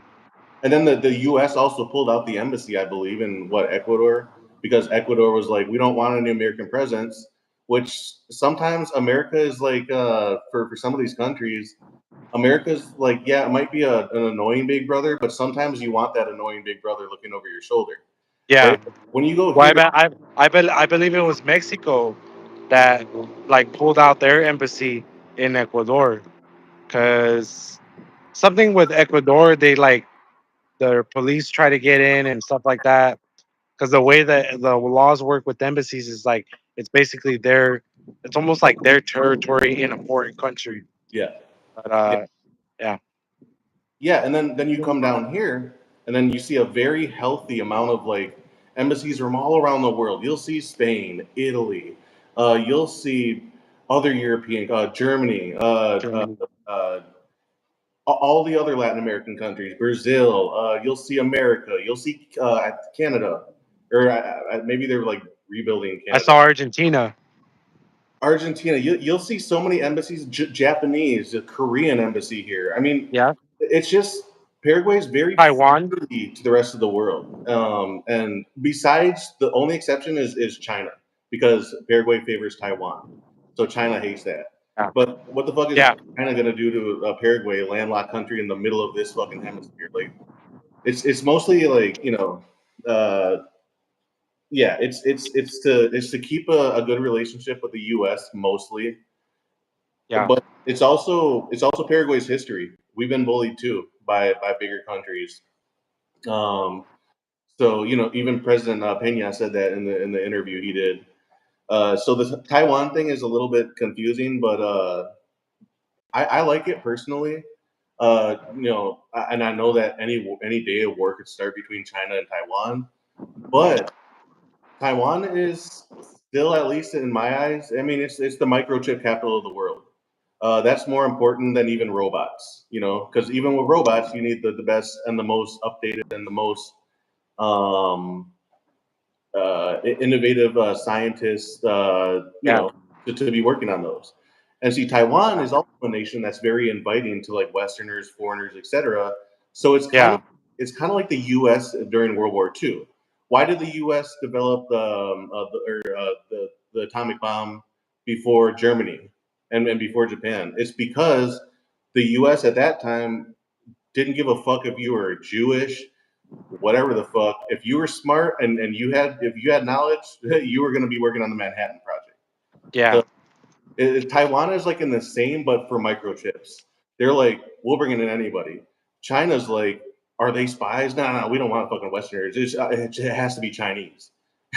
And then the U.S. also pulled out the embassy, I believe, in what, Ecuador, because Ecuador was like, we don't want any American presence. Which sometimes America is like, for some of these countries, America's like, yeah, it might be an annoying big brother, but sometimes you want that annoying big brother looking over your shoulder, right? Yeah. When you go Well, here, I believe it was Mexico that like pulled out their embassy in Ecuador because something with Ecuador, they like their police try to get in and stuff like that. Because the way that the laws work with embassies is like it's basically their, it's almost like their territory in a foreign country. yeah, But yeah, yeah, yeah, and then you come down here, and then you see a very healthy amount of like embassies from all around the world. You'll see Spain, Italy, you'll see other European, Germany, Germany. uh, all the other Latin American countries, Brazil. You'll see America. You'll see Canada, or maybe they're like rebuilding I Canada. saw Argentina. Argentina. You'll see so many embassies. Japanese, a Korean embassy here. I mean, Yeah, it's just Paraguay is very Taiwan. friendly to the rest of the world. And besides, the only exception is China because Paraguay favors Taiwan, so China hates that. Yeah, But what the fuck is yeah, China gonna do to Paraguay, a landlocked country in the middle of this fucking hemisphere? Like, it's mostly like, uh, yeah, it's to keep a good relationship with the U.S. mostly, yeah, but it's also Paraguay's history. We've been bullied too by bigger countries. Um, so even President Pena said that in the interview he did. So the Taiwan thing is a little bit confusing, but I like it personally. And I know that any day of war could start between China and Taiwan, but Taiwan is still, at least in my eyes, I mean, it's the microchip capital of the world. That's more important than even robots, because even with robots, you need the best and the most updated and the most um, innovative scientists, yeah, to be working on those. And see, Taiwan is also a nation that's very inviting to like Westerners, foreigners, etc. So yeah, it's kind of like the U.S. during World War II. Why did the U.S. develop the atomic bomb before Germany and before Japan? It's because the U.S. at that time didn't give a fuck if you were Jewish, whatever the fuck. If you were smart and if you had knowledge, you were going to be working on the Manhattan Project. yeah, So Taiwan is like in the same, but for microchips. They're like, we'll bring in anybody. China's like, are they spies? No, no, we don't want fucking Westerners. It has to be Chinese.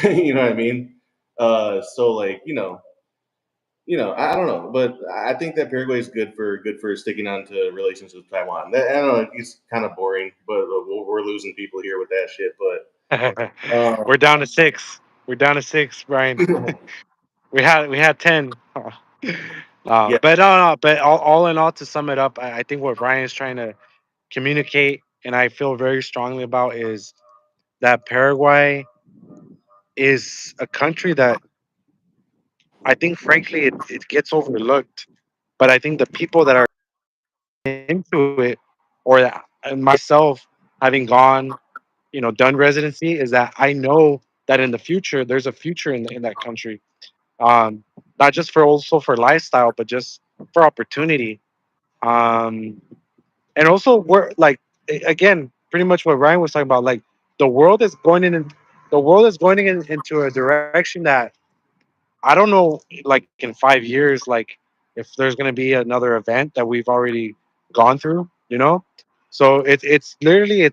You know what I mean? So like, I don't know, but I think that Paraguay is good for sticking on to relations with Taiwan. I don't know, it's kind of boring, but we're losing people here with that shit. But we're down to six. We're down to six, Brian. We had 10. yeah, But no, no. But all in all, to sum it up, I think what Brian is trying to communicate, and I feel very strongly about, is that Paraguay is a country that I think, frankly, it gets overlooked. But I think the people that are into it, or that, and myself having gone, done residency, is that I know that in the future there's a future in that country. Um, Not just for, also for lifestyle, but just for opportunity. Um, and also we're like, again, pretty much what Ryan was talking about. Like the world is going into a direction that I don't know, like in 5 years, like if there's going to be another event that we've already gone through. So it's literally,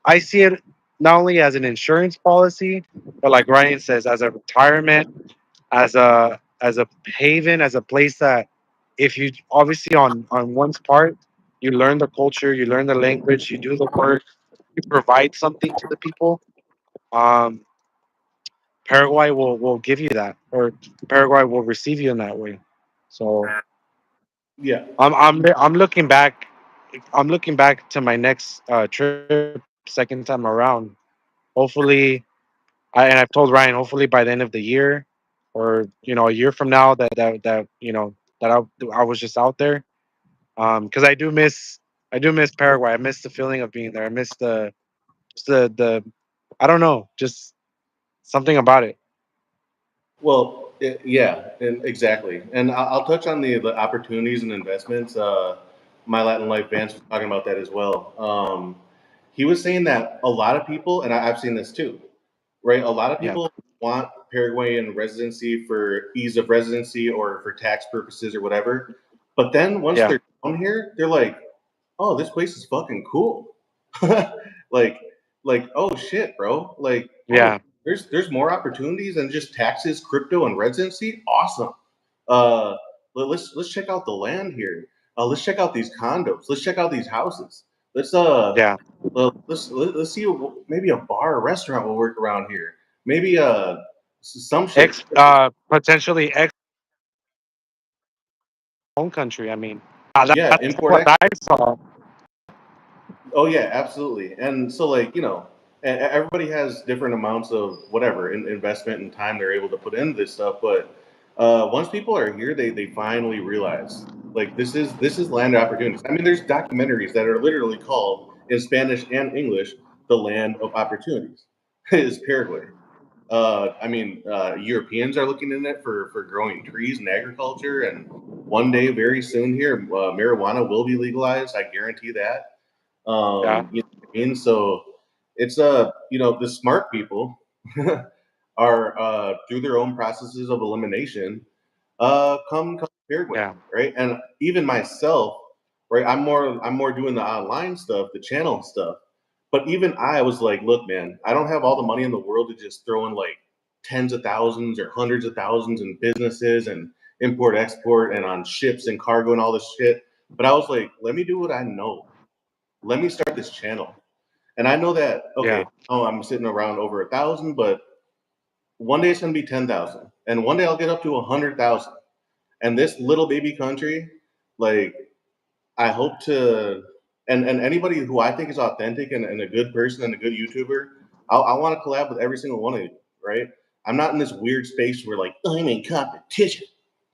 I see it not only as an insurance policy, but like Ryan says, as a retirement, as a haven, as a place that, if you obviously on one's part, you learn the culture, you learn the language, you do the work, you provide something to the people. Um, Paraguay will give you that, or Paraguay will receive you in that way. So yeah, I'm looking back. I'm looking back to my next trip, second time around. Hopefully, and I've told Ryan, hopefully by the end of the year, or a year from now, that that I was just out there, because I do miss I do miss Paraguay. I miss the feeling of being there. I miss the just the I don't know, just something about it. Well, yeah, and exactly. And I'll touch on the opportunities and investments. My Latin Life Vance was talking about that as well. He was saying that a lot of people, and I've seen this too, right? A lot of Yeah, people want Paraguayan residency for ease of residency or for tax purposes or whatever. But then once yeah, they're down here, they're like, oh, this place is fucking cool. like, oh shit, bro. Like, oh, yeah, there's more opportunities than just taxes, crypto, and residency. Awesome. Uh, let's check out the land here. Let's check out these condos. Let's check out these houses. Let's yeah. let's see maybe a bar or restaurant will work around here. Maybe some shit. Potentially ex home country. I mean, Yeah, that's import what I export. saw. Oh yeah, absolutely. And so like, everybody has different amounts of whatever investment and time they're able to put into this stuff, but once people are here, they finally realize like this is land of opportunities. I mean, there's documentaries that are literally called in Spanish and English the land of opportunities. Is Paraguay. I mean, Europeans are looking in it for growing trees and agriculture, and one day, very soon here, marijuana will be legalized. I guarantee that. Yeah, You know what I mean? So it's the smart people are through their own processes of elimination, come Paraguay, yeah, right? And even myself, right? I'm more doing the online stuff, the channel stuff. But even I was like, look, man, I don't have all the money in the world to just throw in like tens of thousands or hundreds of thousands in businesses and import export and on ships and cargo and all this shit. But I was like, let me do what I know. Let me start this channel. And I know that, okay, yeah, oh, I'm sitting around over 1,000, but one day it's going to be 10,000. And one day I'll get up to 100,000. And this little baby country, like, I hope to, and anybody who I think is authentic and a good person and a good YouTuber, I want to collab with every single one of you, right? I'm not in this weird space where, like, I'm in competition.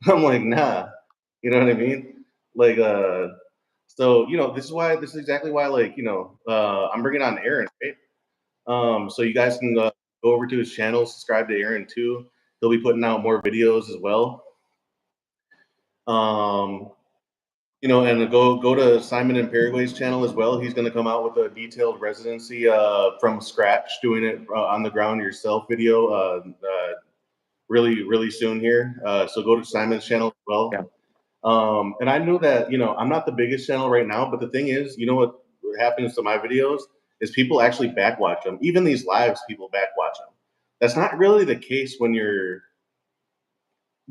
I'm like, nah, you know what I mean? Like, so, this is exactly why, like, I'm bringing on Aaron, right? So you guys can go over to his channel, subscribe to Aaron too. He'll be putting out more videos as well. Um, and go to Simon and Paraguay's channel as well. He's going to come out with a detailed residency from scratch, doing it on the ground yourself video really really soon here. So go to Simon's channel as yeah, well. And I know that I'm not the biggest channel right now, but the thing is, what happens to my videos is people actually backwatch them. Even these lives, people backwatch them. That's not really the case when you're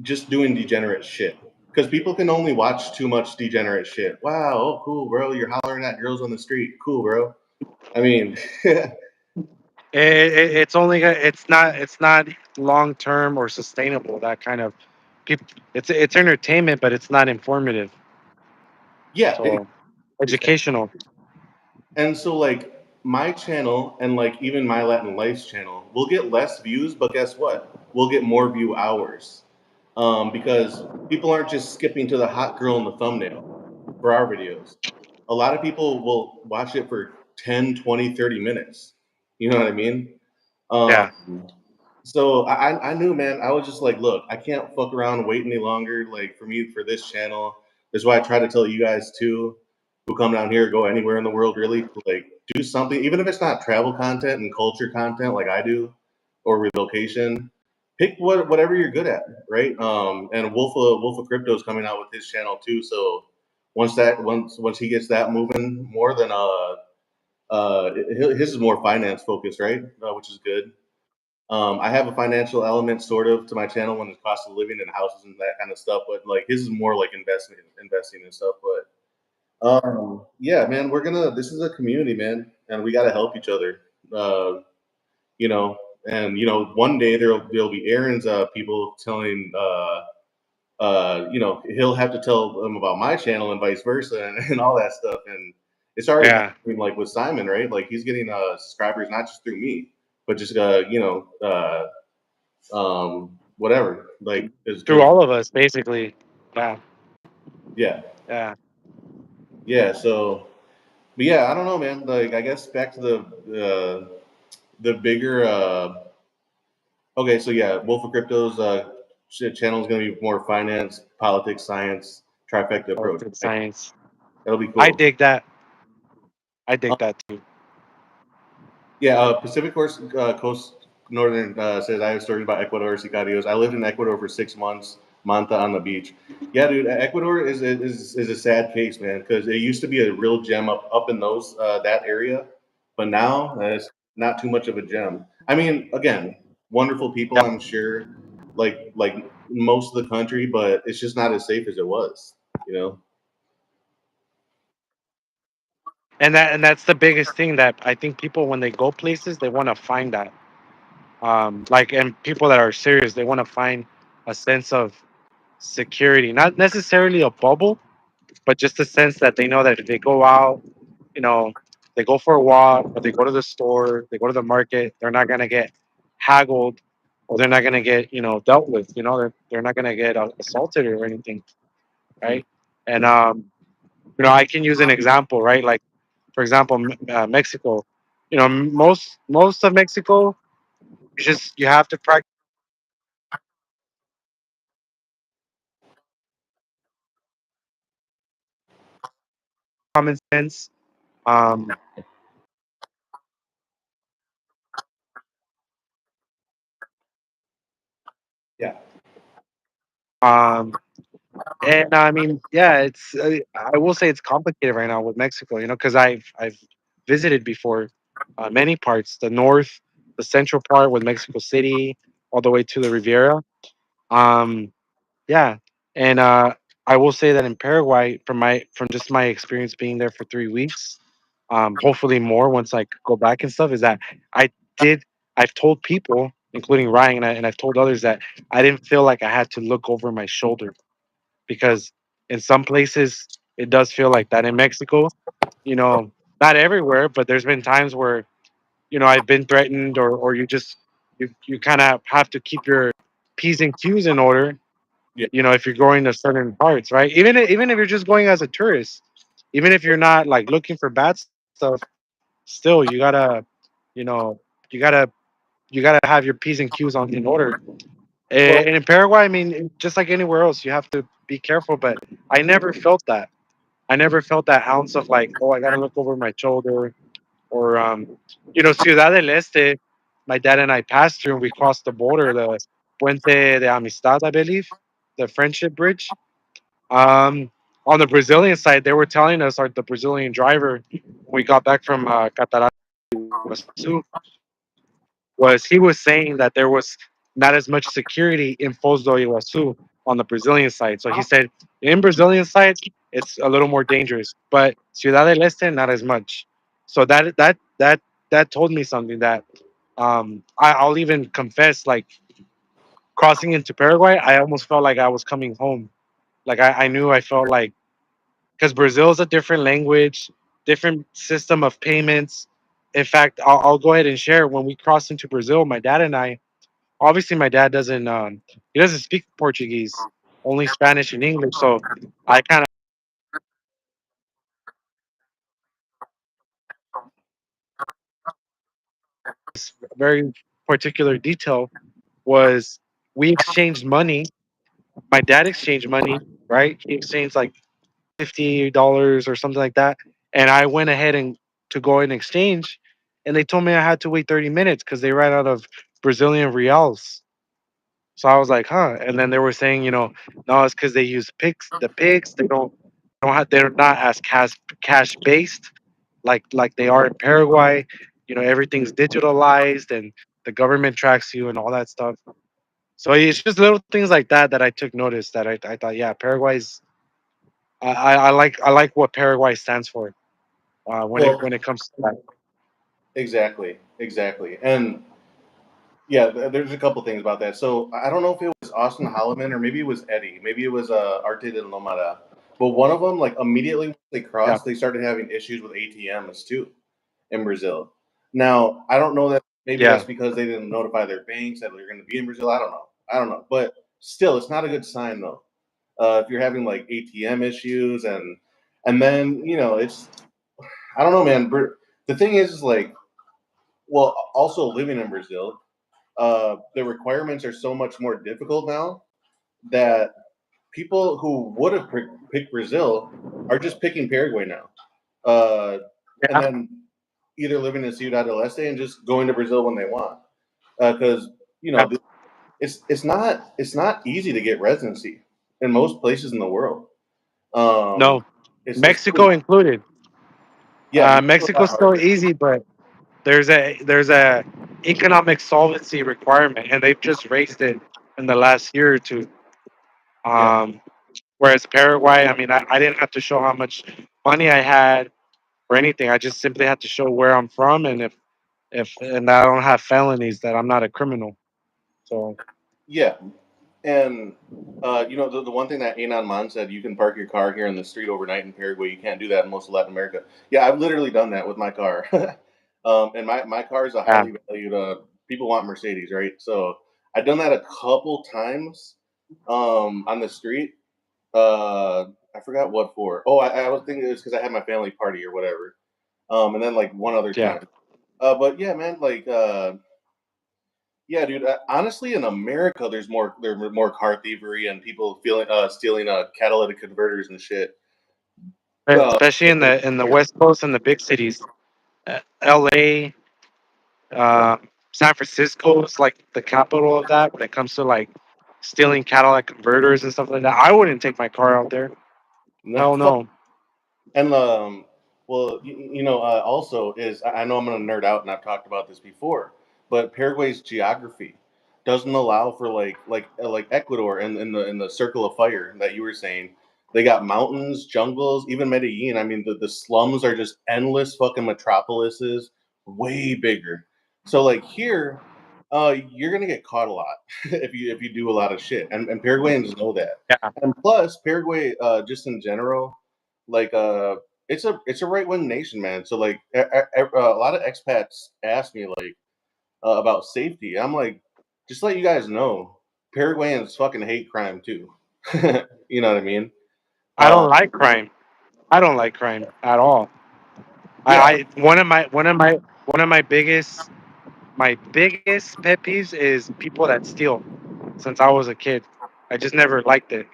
just doing degenerate shit. Because people can only watch too much degenerate shit. Wow, oh cool, bro. You're hollering at girls on the street. Cool, bro. I mean, it's only it's not long term or sustainable. That kind of people. It's entertainment, but it's not informative. yeah, So exactly. educational. And so, like, my channel and, like, even my Latin Life's channel will get less views, but guess what? We'll get more view hours. Because people aren't just skipping to the hot girl in the thumbnail for our videos. A lot of people will watch it for 10, 20, 30 minutes. You know what I mean? Um, Yeah, so I knew, man, I was just like, look, I can't fuck around and wait any longer. Like, for this channel, that's why I try to tell you guys too, who come down here, go anywhere in the world, really, to, like, do something, even if it's not travel content and culture content like I do, or relocation. Pick whatever you're good at, right? And Wolf of Crypto is coming out with his channel too. So once he gets that moving more, than his is more finance focused, right? Which is good. I have a financial element sort of to my channel when it's cost of living and houses and that kind of stuff, but like his is more like investing and stuff. But yeah, man, this is a community, man, and we got to help each other. Uh, you know, and one day there'll be Aaron's people telling he'll have to tell them about my channel and vice versa and all that stuff. And it's already yeah. happening, like with Simon, right? Like he's getting subscribers not just through me, but just whatever. Like Through because all of us, basically. Yeah, yeah, yeah, yeah. So But yeah, I don't know, man. Like, I guess back to the bigger. Okay, so yeah, Wolf of Crypto's channel is going to be more finance, politics, science, trifecta approach. Politics, Right? science. That'll be I cool. dig that. I dig that too. Yeah, Pacific Coast Northern says I have stories about Ecuador, Sicarios. I lived in Ecuador for 6 months, Manta on the beach. Yeah, dude, Ecuador is a sad case, man, because it used to be a real gem up in those that area, but now it's not too much of a gem. I mean, again, wonderful people, Yeah. I'm sure, like most of the country, but it's just not as safe as it was, you know. And that's the biggest thing that I think people when they go places they want to find that like and people that are serious they want to find a sense of security, not necessarily a bubble, but just a sense that they know that if they go out, you know, they go for a walk or they go to the store, they go to the market, they're not gonna get haggled or they're not gonna get dealt with. They're not gonna get assaulted or anything, right? And I can use an example, right? Like for example, Mexico. Most of Mexico, you have to practice common sense. Um, Yeah. um, and I mean, yeah, it's I will say it's complicated right now with Mexico, because I've visited before many parts, the north, the central part with Mexico City, all the way to the Riviera. Um, yeah, and I will say that in Paraguay, from just my experience being there for 3 weeks, hopefully more once I go back and stuff, is that I did. I've told people, including Ryan, and I've told others that I didn't feel like I had to look over my shoulder because in some places it does feel like that. In Mexico, you know, not everywhere, but there's been times where I've been threatened, or you kind of have to keep your p's and q's in order. Yeah. If you're going to certain parts, right? Even if you're just going as a tourist, even if you're not like looking for bad stuff, still you know, you gotta you gotta have your p's and q's on in order. Well, And in Paraguay, I mean, just like anywhere else, you have to be careful. But I never felt that. I never felt that ounce of like, oh, I gotta look over my shoulder, or Ciudad del Este. My dad and I passed through, and we crossed the border, the Puente de Amistad, I believe, the Friendship Bridge. On the Brazilian side, they were telling us, the Brazilian driver, when we got back from Cataratas, was he was saying that there was not as much security in Foz do Iguaçu on the Brazilian side. So he said in Brazilian side it's a little more dangerous, but Ciudad del Este not as much. So that told me something that I'll even confess, like crossing into Paraguay, I almost felt like I was coming home. Like I knew I felt like because Brazil is a different language, different system of payments. In fact, I'll go ahead and share when we crossed into Brazil, my dad and I. Obviously, my dad doesn't speak Portuguese, only Spanish and English. So I kind of very particular detail was we exchanged money. My dad exchanged money, right? He exchanged like $50 or something like that, and I went ahead and to go and exchange, and they told me I had to wait 30 minutes because they ran out of Brazilian reals. So I was like, huh? And then they were saying, no, it's because they use pigs. The pigs they don't have they're not as cash based like they are in Paraguay. Everything's digitalized and the government tracks you and all that stuff. So it's just little things like that that I took notice that I thought, yeah, Paraguay's. I like what Paraguay stands for when it well, when it comes to that. exactly, exactly, and yeah, there's a couple things about that. So I don't know if it was Austin Holloman or maybe it was Eddie, maybe it was Arte de Lomara, but one of them, like immediately when they Yeah, crossed, they started having issues with ATMs too in Brazil. Now I don't know that maybe that's yeah, because they didn't notify their banks that they're going to be in Brazil. I don't know, but still, it's not a good sign though. If you're having like ATM issues and then it's I don't know, man. The thing is like, well, also living in Brazil, the requirements are so much more difficult now that people who would have picked Brazil are just picking Paraguay now, uh, and Yeah. then either living in Ciudad del Este and just going to Brazil when they want, because you Yeah. know it's not easy to get residency in most places in the world. Um, No, it's Mexico pretty, included. yeah, Mexico's a lot Mexico's still harder. easy, but there's a economic solvency requirement, and they've just raised it in the last year or two. Yeah, Um, Whereas Paraguay, I mean, I didn't have to show how much money I had or anything. I just simply had to show where I'm from, and if and I don't have felonies, that I'm not a criminal. So yeah, and the one thing that Anon Man said, you can park your car here in the street overnight in Paraguay. You can't do that in most of Latin America. Yeah, I've literally done that with my car. And my car is a yeah, highly valued. People want Mercedes, right? So I've done that a couple times on the street. I forgot what for. Oh, I was thinking it was because I had my family party or whatever. And then like one other yeah. time. But yeah, man, like yeah, dude. Honestly, in America, there's more car thievery and people feeling stealing catalytic converters and shit. Especially in the West Coast and the big cities, L.A., uh, San Francisco is like the capital of that when it comes to like stealing Cadillac converters and stuff like that. I wouldn't take my car out there. No, Hell no. and well, also is I know I'm going to nerd out, and I've talked about this before, but Paraguay's geography doesn't allow for like Ecuador in the Circle of Fire that you were saying. They got mountains, jungles, even Medellin. I mean, the slums are just endless fucking metropolises, way bigger. So like here, you're gonna get caught a lot if you do a lot of shit, and Paraguayans know that. Yeah, And plus, Paraguay, just in general, like it's a right wing nation, man. So like a lot of expats ask me like about safety. I'm like, just let you guys know, Paraguayans fucking hate crime too. You know what I mean? I Um, don't like crime. I don't like crime at all. yeah, One of my biggest pet peeves is people that steal. Since I was a kid, I just never liked it.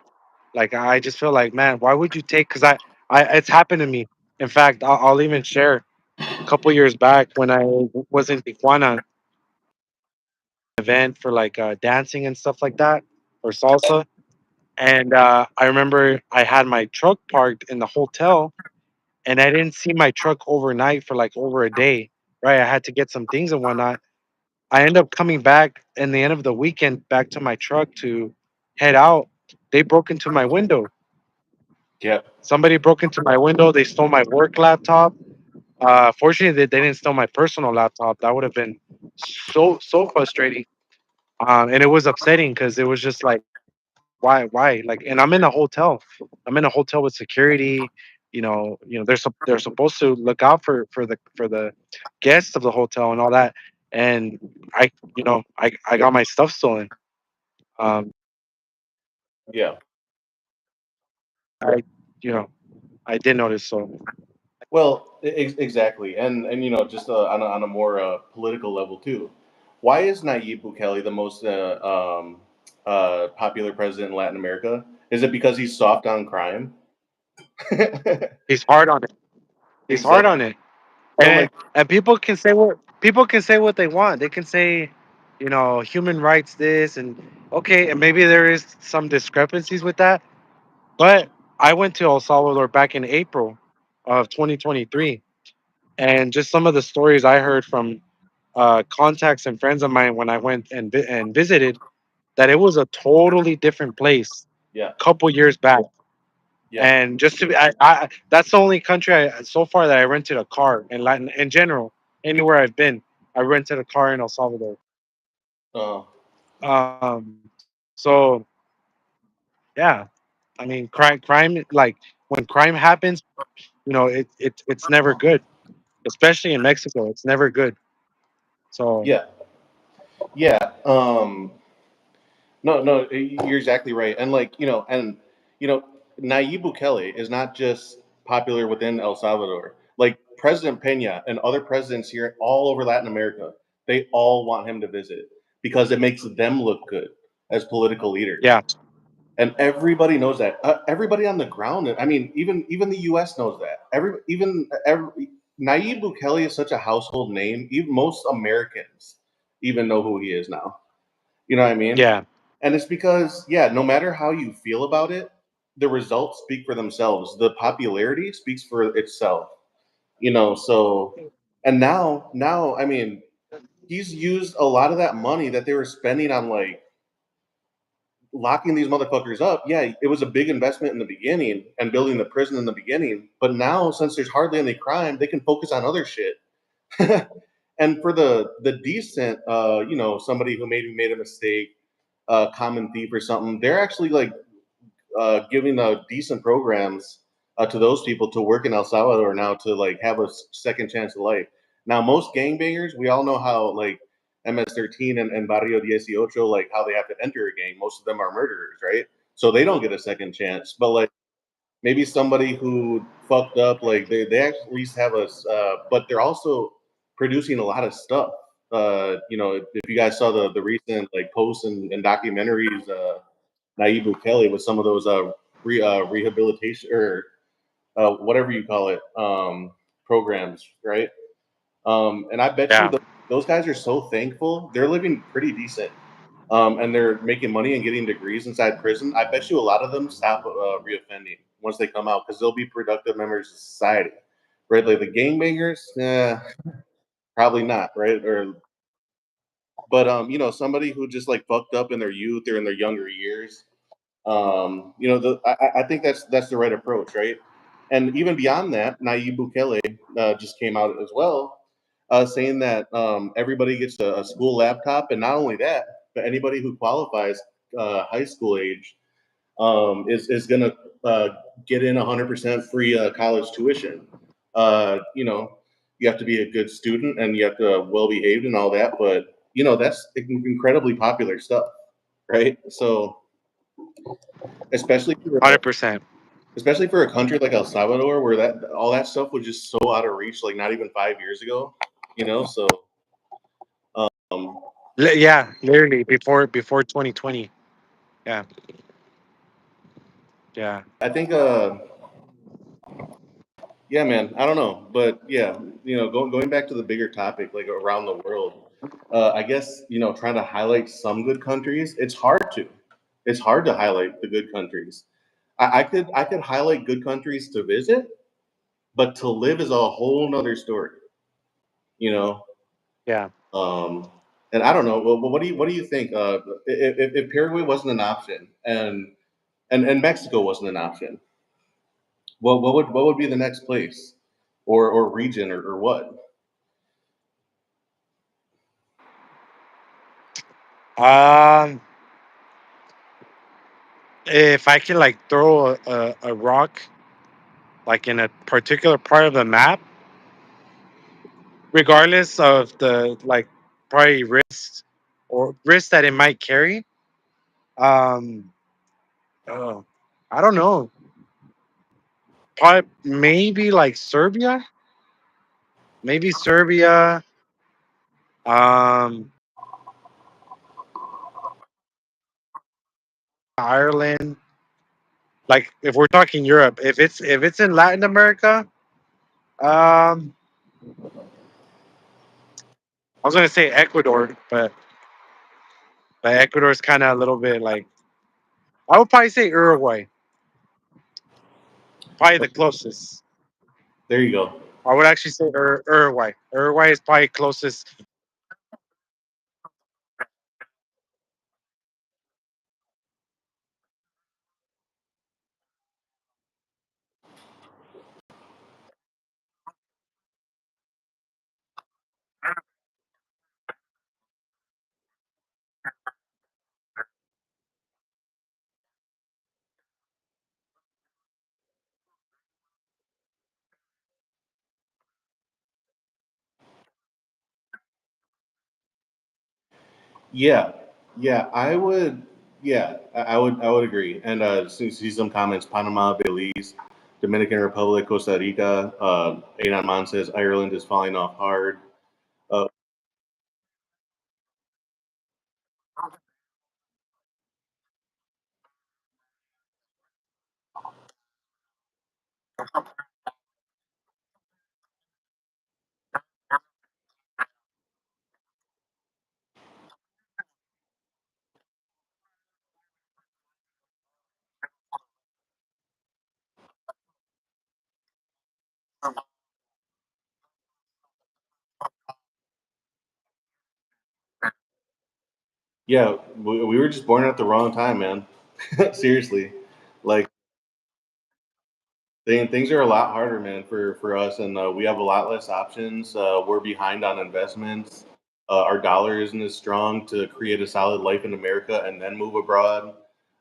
Like I just feel like, man, why would you take? Because I it's happened to me. In fact, I'll even share a couple years back when I was in Tijuana, event for like dancing and stuff like that, or salsa. And I remember I had my truck parked in the hotel, and I didn't see my truck overnight for like over a day. Right, I had to get some things and whatnot. I end up coming back in the end of the weekend back to my truck to head out. They broke into my window. yeah, Somebody broke into my window. They stole my work laptop. Fortunately, they didn't steal my personal laptop. That would have been so frustrating. And it was upsetting because it was just like, why? Like, and I'm in a hotel. I'm in a hotel with security. They're supposed to look out for the guests of the hotel and all that. And I got my stuff stolen. Um, yeah. I you know I did notice. So Well, exactly, and just on a more political level too. Why is Nayib Bukele the most popular president in Latin America? Is it because he's soft on crime? he's hard on it. He's hard Exactly. on it. So And like, people can say what they want. They can say, human rights this and okay, and maybe there is some discrepancies with that. But I went to El Salvador back in April of 2023, and just some of the stories I heard from contacts and friends of mine when I went and visited, that it was a totally different place yeah, a couple years back. yeah. And just to be, that's the only country so far that I rented a car in Latin in general. Anywhere I've been, I rented a car in El Salvador. Uh, So yeah, I mean, crime, like when crime happens, it's never good, especially in Mexico. It's never good. So yeah, yeah. No, no, you're exactly right. And like, you know, Nayib Bukele is not just popular within El Salvador. Like President Pena and other presidents here all over Latin America, they all want him to visit because it makes them look good as political leaders. Yeah. And everybody knows that. Everybody on the ground. I mean, even the U.S. knows that. Nayib Bukele is such a household name. Even most Americans even know who he is now. You know what I mean? Yeah. And it's because, yeah, no matter how you feel about it, the results speak for themselves. The popularity speaks for itself. So, and now, I mean, he's used a lot of that money that they were spending on like locking these motherfuckers up. Yeah, it was a big investment in the beginning and building the prison in the beginning. But now, since there's hardly any crime, they can focus on other shit. And for the decent, somebody who maybe made a mistake, common thief or something, they're actually like giving decent programs to those people to work in El Salvador now to like have a second chance of life. Now, most gangbangers, we all know how like MS-13 and Barrio 18, like how they have to enter a gang. Most of them are murderers, right? So they don't get a second chance. But like maybe somebody who fucked up, like they at least have but they're also producing a lot of stuff. If you guys saw the recent like posts and documentaries, Nayib Bukele with some of those rehabilitation or whatever you call it programs, right? And I bet you Yeah. those guys are so thankful. They're living pretty decent, and they're making money and getting degrees inside prison. I bet you a lot of them stop reoffending once they come out because they'll be productive members of society, right? Like the gangbangers, probably not, right? But somebody who just like fucked up in their youth or in their younger years. I think that's the right approach, right? And even beyond that, Nayib Bukele just came out as well, saying that everybody gets a school laptop, and not only that, but anybody who qualifies high school age is going to get in 100% free college tuition. You have to be a good student and you have to well behaved and all that, but that's incredibly popular stuff, right? So especially for 100%. especially for a country like El Salvador, where that all that stuff was just so out of reach, like not even 5 years ago, So um, Yeah, literally before 2020. Yeah. Yeah. I think, yeah, man, I don't know, but yeah, going back to the bigger topic, like around the world, I guess trying to highlight some good countries, it's hard to highlight the good countries. I could highlight good countries to visit, but to live is a whole nother story, you know. Yeah. Um, and I don't know. Well, what do you think? If Paraguay wasn't an option and Mexico wasn't an option, what would be the next place or region or what? Um, if I can like throw a rock like in a particular part of the map, regardless of the like probably risk that it might carry. Um, oh, I don't know. Probably maybe like Serbia, maybe Serbia. Um, Ireland. Like if we're talking Europe, if it's in Latin America, I was gonna say Ecuador, but Ecuador is kind of a little bit like I would probably say Uruguay, probably the closest. There you go. I would actually say Uruguay. Uruguay is probably closest. Yeah, yeah, I would. Yeah, I would agree. And see some comments. Panama, Belize. Dominican Republic, Costa Rica. Anon Man says Ireland is falling off hard. Uh, yeah, we were just born at the wrong time, man. Seriously, like things are a lot harder, man, for us, and we have a lot less options. We're behind on investments. Our dollar isn't as strong to create a solid life in America and then move abroad.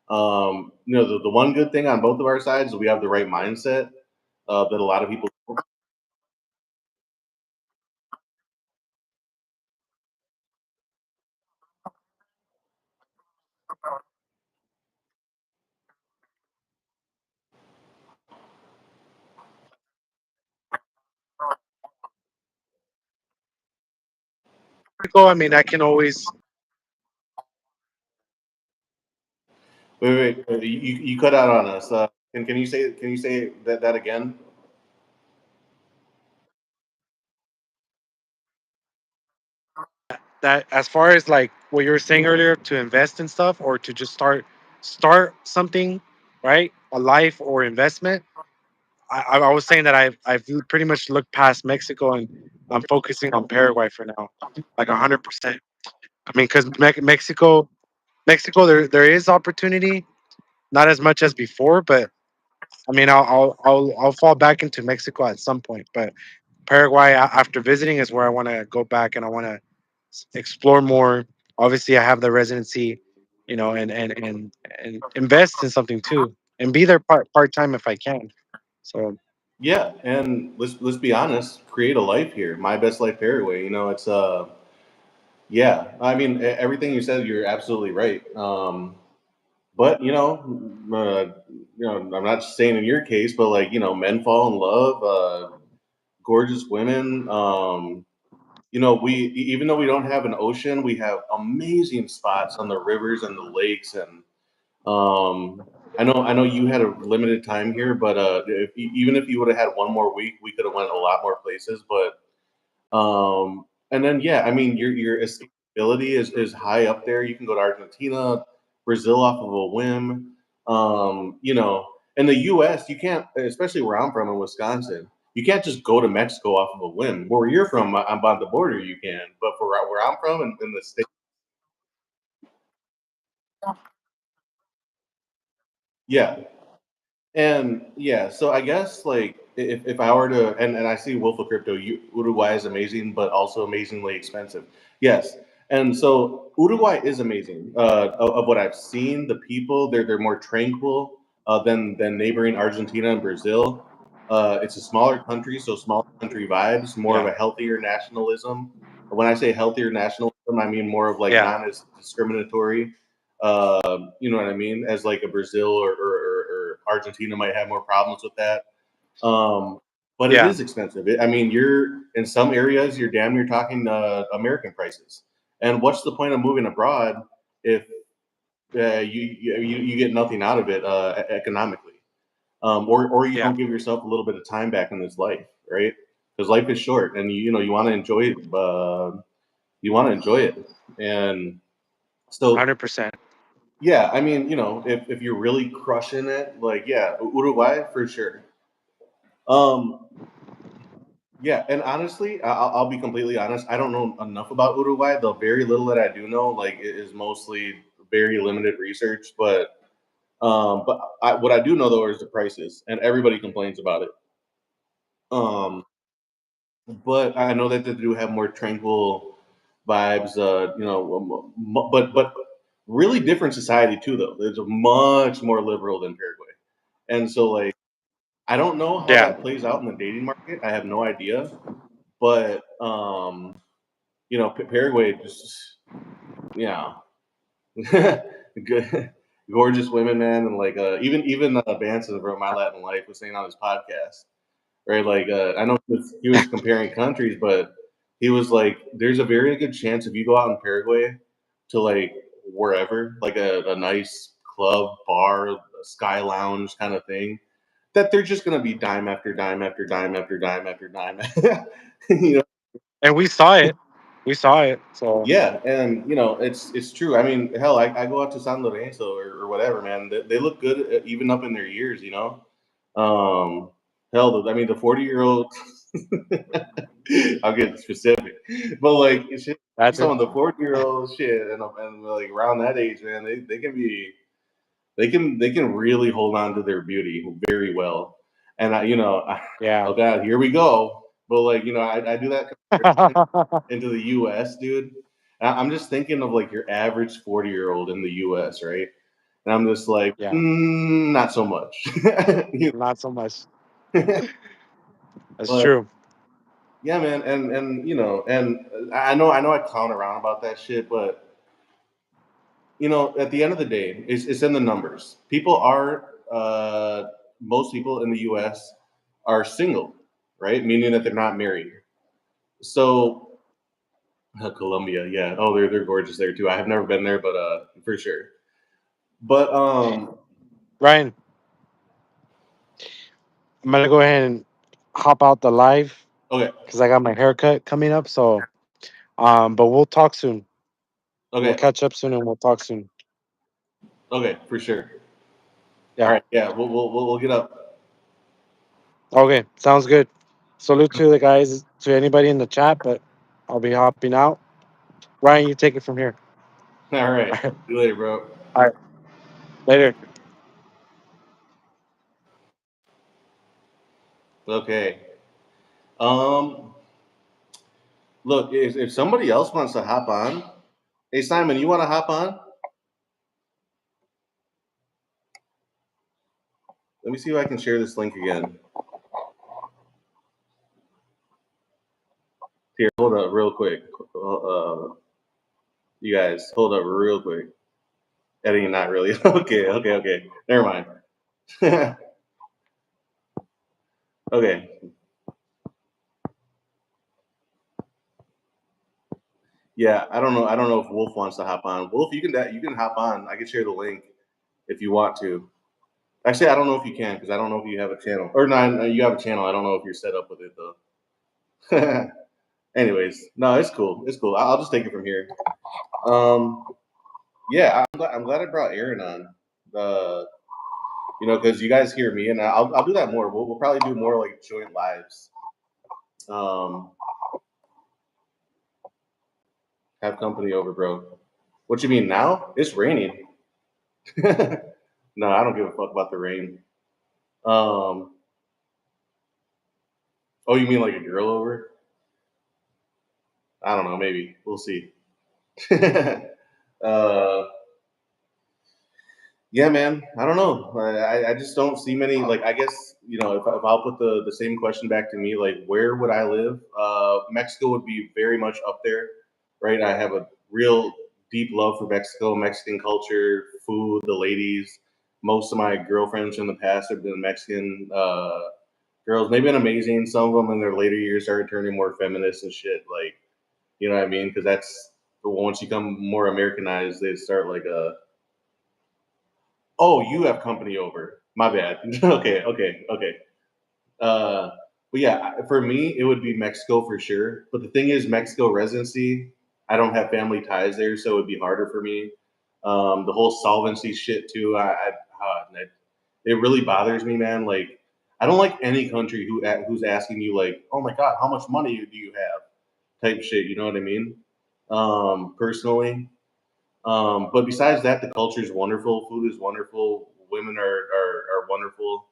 The one good thing on both of our sides is we have the right mindset that a lot of people. Mexico, I mean, I can always Wait, you cut out on us. Can you say that again? that as far as like what you were saying earlier, to invest in stuff or to just start something, right? A life or investment. I was saying that I've pretty much looked past Mexico and I'm focusing on Paraguay for now, like 100%. I mean, because Mexico, there is opportunity, not as much as before, but I mean, I'll fall back into Mexico at some point. But Paraguay, after visiting, is where I want to go back and I want to explore more. Obviously, I have the residency, and invest in something too, and be there part time if I can. So Yeah, and let's be honest, create a life here. My best life Paraguay. It's yeah. I mean, everything you said, you're absolutely right. But I'm not saying in your case, but like men fall in love, gorgeous women. Even though we don't have an ocean, we have amazing spots on the rivers and the lakes, and I know you had a limited time here, but even if you would have had one more week, we could have went a lot more places. And then yeah, I mean your escapability is high up there. You can go to Argentina, Brazil off of a whim. In the U.S. you can't, especially where I'm from in Wisconsin. You can't just go to Mexico off of a whim. Where you're from, I'm by the border. You can, but for where I'm from in the state, yeah. And yeah, so I guess like if I were to, and I see Wolf of Crypto, Uruguay is amazing, but also amazingly expensive. Yes, and so Uruguay is amazing. Of what I've seen, the people they're more tranquil than neighboring Argentina and Brazil. It's a smaller country, so smaller country vibes, more of yeah, a healthier nationalism. When I say healthier nationalism, I mean more of like yeah, not as discriminatory. You know what I mean? As like a Brazil or Argentina might have more problems with that. Um, but it yeah, is expensive. I mean, you're in some areas you're damn near talking American prices. And what's the point of moving abroad if you get nothing out of it economically, or you yeah, don't give yourself a little bit of time back in this life, right? Because life is short, and you want to enjoy it. You want to enjoy it, and so 100%. yeah, I mean, if you're really crushing it, like yeah, Uruguay for sure. Um, yeah, and honestly, I'll be completely honest. I don't know enough about Uruguay. The very little that I do know, like, it is mostly very limited research. What I do know though is the prices, and everybody complains about it. Um, but I know that they do have more tranquil vibes. But really different society too, though. It's much more liberal than Paraguay, and so like I don't know how Yeah, that plays out in the dating market. I have no idea, but Paraguay just yeah, good. gorgeous women, man, and like even Banson from My Latin Life was saying on his podcast, right? Like I know he was comparing countries, but he was like, there's a very good chance if you go out in Paraguay to like wherever, like a nice club, bar, sky lounge kind of thing, that they're just gonna be dime after dime after dime after dime after dime. you know, And we saw it. We saw it. So yeah, and it's true. I mean, hell, I go out to San Lorenzo or whatever, man. They look good even up in their years, Um, hell, I mean, the 40-year-old. I'll get specific, but like shit, that's some it. of the 40-year-old shit, and like around that age, man, they can be they can really hold on to their beauty very well. And Yeah. oh god, here we go. But like I do that into the U.S., dude. I'm just thinking of like your average 40-year-old in the U.S., right? And I'm just like, Yeah. not so much. Not so much. That's But true. yeah, man, and I know I clown around about that shit, but at the end of the day, it's in the numbers. People are most people in the U.S. are single, right? Meaning that they're not married. So Colombia, yeah. Oh, they're gorgeous there too. I have never been there, but for sure. But Ryan, I'm gonna go ahead and hop out the live okay, because I got my haircut coming up. So but we'll talk soon. We'll okay, catch up soon and we'll talk soon. okay, for sure. All Yeah. right, yeah, we'll get up. Okay. Sounds good. Salute to the guys, to anybody in the chat, but I'll be hopping out. Ryan, you take it from here. All right, All right. see you later, bro. All right. Later. Okay. Um, look, if somebody else wants to hop on, hey Simon, you want to hop on? Let me see if I can share this link again. Here, hold up, real quick. You guys, hold up, real quick. Editing, not really. Okay. Never mind. Okay. Yeah, I don't know. I don't know if Wolf wants to hop on. Wolf, you can hop on. I can share the link if you want to. Actually, I don't know if you can because I don't know if you have a channel or not. No, you have a channel. I don't know if you're set up with it though. Anyways, no, it's cool. It's cool. I'll just take it from here. Um, yeah, I'm glad I brought Aaron on. Uh, because you guys hear me, and I'll do that more. We'll probably do more like joint lives. Um, have company over, bro. What you mean now? It's raining. No, I don't give a fuck about the rain. Um, oh, you mean like a girl over? I don't know. Maybe we'll see. uh, yeah, man. I don't know. I just don't see many. Like, I guess if I'll put the same question back to me, like, where would I live? Mexico would be very much up there, right? I have a real deep love for Mexico, Mexican culture, food, the ladies. Most of my girlfriends from the past have been Mexican girls. They've been amazing. Some of them in their later years started turning more feminist and shit. Like, you know what I mean? Because that's once you become more Americanized, they start like a oh, you have company over. My bad. Okay. Uh, but yeah, for me, it would be Mexico for sure. But the thing is, Mexico residency, I don't have family ties there, so it would be harder for me. The whole solvency shit too. It really bothers me, man. Like, I don't like any country who's asking you like, oh my god, how much money do you have? Type shit. You know what I mean? Personally, but besides that, the culture is wonderful. Food is wonderful. Women are wonderful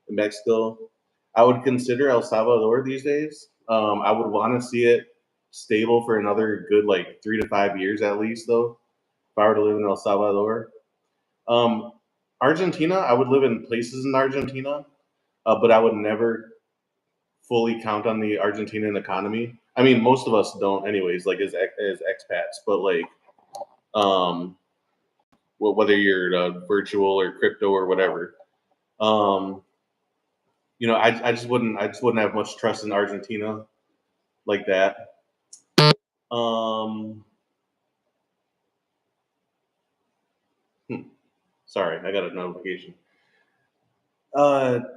in Mexico. I would consider El Salvador these days. I would want to see it stable for another good like 3 to 5 years at least, though. If I were to live in El Salvador, um, Argentina, I would live in places in Argentina, but I would never fully count on the Argentinian economy. I mean, most of us don't, anyways, like as expats. But like, um, whether you're virtual or crypto or whatever. I just wouldn't have much trust in Argentina like that. Um, Sorry, I got a notification.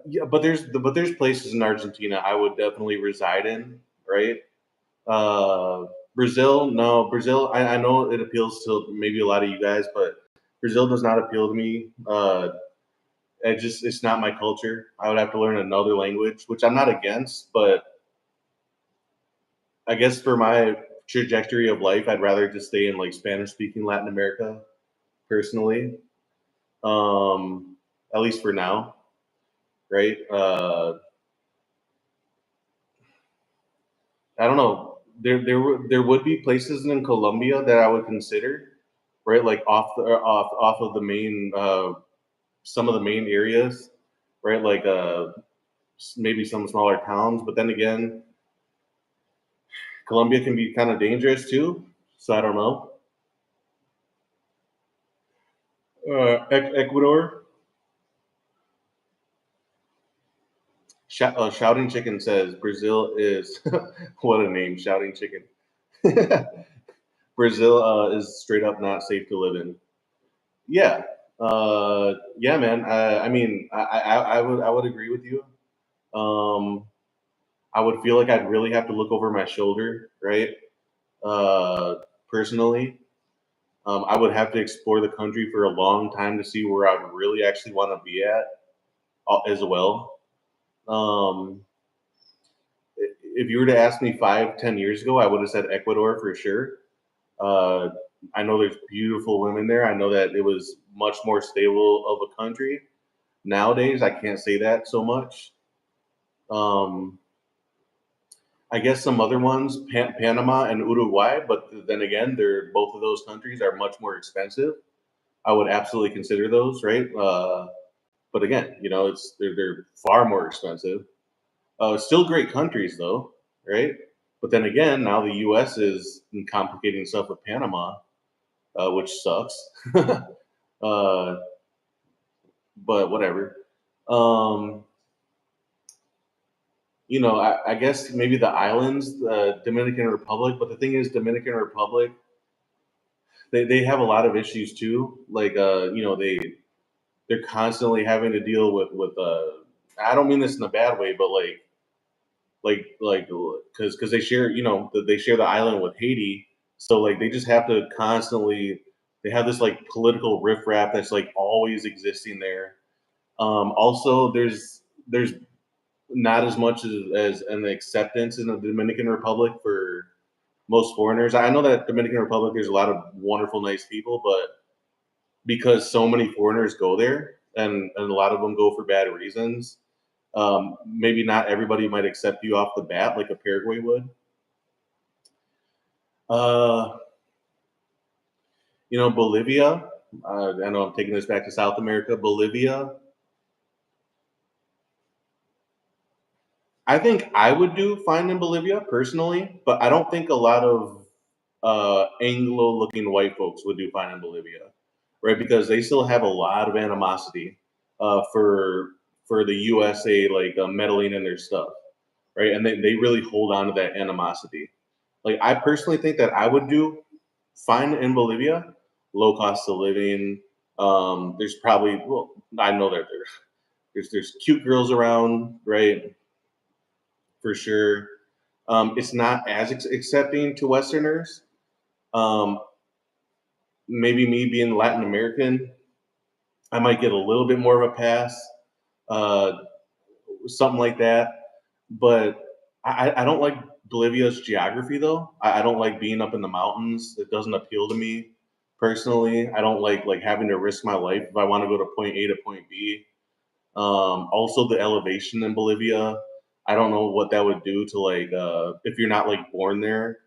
Yeah, but there's places in Argentina I would definitely reside in, right? Brazil, no, Brazil. I know it appeals to maybe a lot of you guys, but Brazil does not appeal to me. It's not my culture. I would have to learn another language, which I'm not against, but I guess for my trajectory of life, I'd rather just stay in like Spanish speaking Latin America personally. Um, at least for now, right? I don't know. There would be places in Colombia that I would consider, right? Like off of the main some of the main areas, right? Like maybe some smaller towns. But then again, Colombia can be kind of dangerous too. So I don't know. Ecuador. Shouting Chicken says Brazil is what a name, Shouting Chicken. Brazil is straight up not safe to live in. Yeah, yeah, man. I mean, I would agree with you. Um, I would feel like I'd really have to look over my shoulder, right? Uh, Personally, I would have to explore the country for a long time to see where I would really actually want to be at as well. Um, if you were to ask me 5, 10 years ago, I would have said Ecuador for sure. Uh, I know there's beautiful women there. I know that it was much more stable of a country. Nowadays, I can't say that so much. Um, I guess some other ones, Panama and Uruguay, but then again, they're both of those countries are much more expensive. I would absolutely consider those, right? But again, they're far more expensive. Still great countries though, right? But then again, now the U.S. is complicating stuff with Panama, which sucks. uh, but whatever. Um, I guess maybe the islands, the Dominican Republic. But the thing is, Dominican Republic, they have a lot of issues too. Like, they're constantly having to deal with. I don't mean this in a bad way, but because they share, they share the island with Haiti, so like they just have to constantly. They have this like political riffraff that's like always existing there. Also, there's not as much as an acceptance in the Dominican Republic for most foreigners. I know that Dominican Republic, there's a lot of wonderful, nice people, but because so many foreigners go there and a lot of them go for bad reasons, maybe not everybody might accept you off the bat like a Paraguay would. Uh, Bolivia. I know I'm taking this back to South America. Bolivia. I think I would do fine in Bolivia personally, but I don't think a lot of Anglo-looking white folks would do fine in Bolivia, right? Because they still have a lot of animosity for the USA, like meddling in their stuff, right? And they really hold on to that animosity. Like I personally think that I would do fine in Bolivia, low cost of living. There's probably well, I know that there's cute girls around, right? For sure. It's not as accepting to Westerners. Um, Maybe me being Latin American, I might get a little bit more of a pass, uh, something like that. But I don't like Bolivia's geography though. I don't like being up in the mountains. It doesn't appeal to me personally. I don't like having to risk my life if I want to go to point A to point B. Also, the elevation in Bolivia, I don't know what that would do to like if you're not like born there.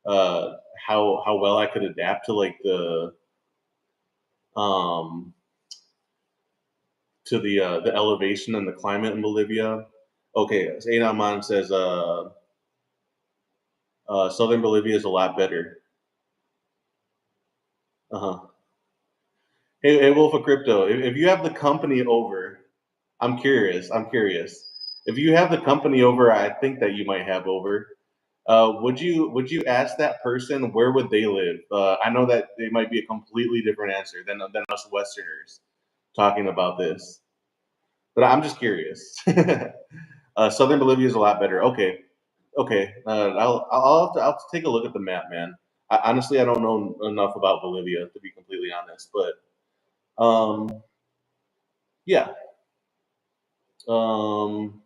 Uh, how well I could adapt to like um, the elevation and the climate in Bolivia. Okay, so Enaman says southern Bolivia is a lot better. Uh huh. Hey, Wolf of Crypto, if you have the company over, I'm curious. I'm curious. If you have the company over, I think that you might have over. Would you ask that person where would they live? I know that they might be a completely different answer than us Westerners talking about this, but I'm just curious. Southern Bolivia is a lot better. Okay, okay. I'll have to take a look at the map, man. Honestly, I don't know enough about Bolivia to be completely honest, but yeah. Um,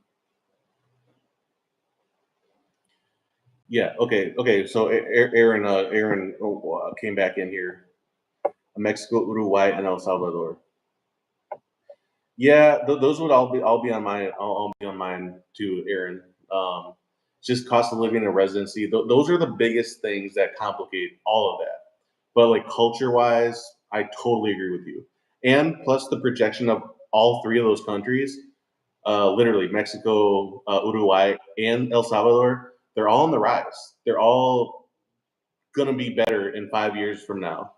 yeah. Okay. Okay. So Aaron came back in here. Mexico, Uruguay, and El Salvador. Yeah, those would all be on mine. All be on mine too, Aaron. Just cost of living and residency. Those are the biggest things that complicate all of that. But like culture wise, I totally agree with you. And plus the projection of all three of those countries, literally Mexico, Uruguay, and El Salvador, they're all on the rise. They're all gonna be better in 5 years from now,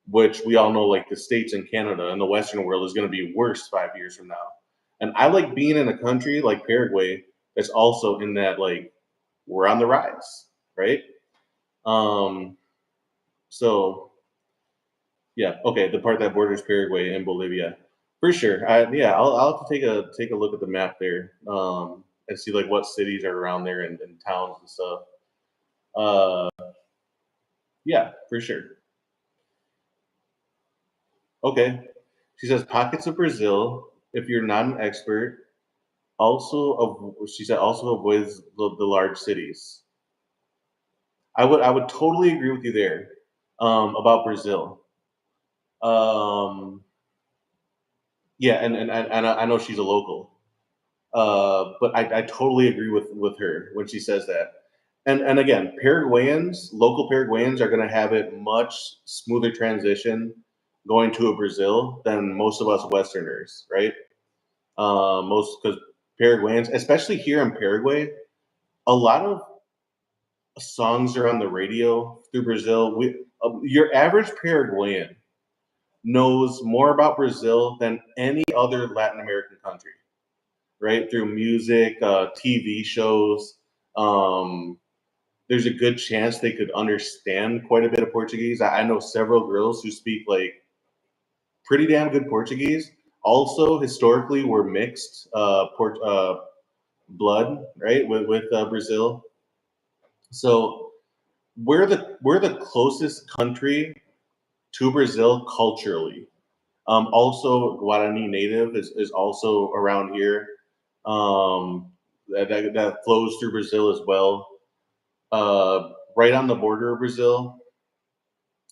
which we all know, like the States and Canada and the Western world is gonna be worse 5 years from now. And I like being in a country like Paraguay that's also in that like we're on the rise, right? Um, so yeah, okay, the part that borders Paraguay and Bolivia, for sure. Yeah, I'll have to take a look at the map there, and see like what cities are around there and towns and stuff. Uh, yeah, for sure. Okay. She says pockets of Brazil. If you're not an expert, she said also avoids the large cities. I would totally agree with you there, about Brazil. Um, yeah, and I know she's a local, but I totally agree with her when she says that. And again, local Paraguayans are going to have it much smoother transition going to a Brazil than most of us Westerners, right? Most because Paraguayans, especially here in Paraguay, a lot of songs are on the radio through Brazil. Your average Paraguayan knows more about Brazil than any other Latin American country, right? Through music, TV shows. Um, there's a good chance they could understand quite a bit of Portuguese. I know several girls who speak like pretty damn good Portuguese. Also, historically, were mixed blood, right, with Brazil. So we're the closest country to Brazil culturally. Also, Guarani native is also around here. That flows through Brazil as well. Right on the border of Brazil,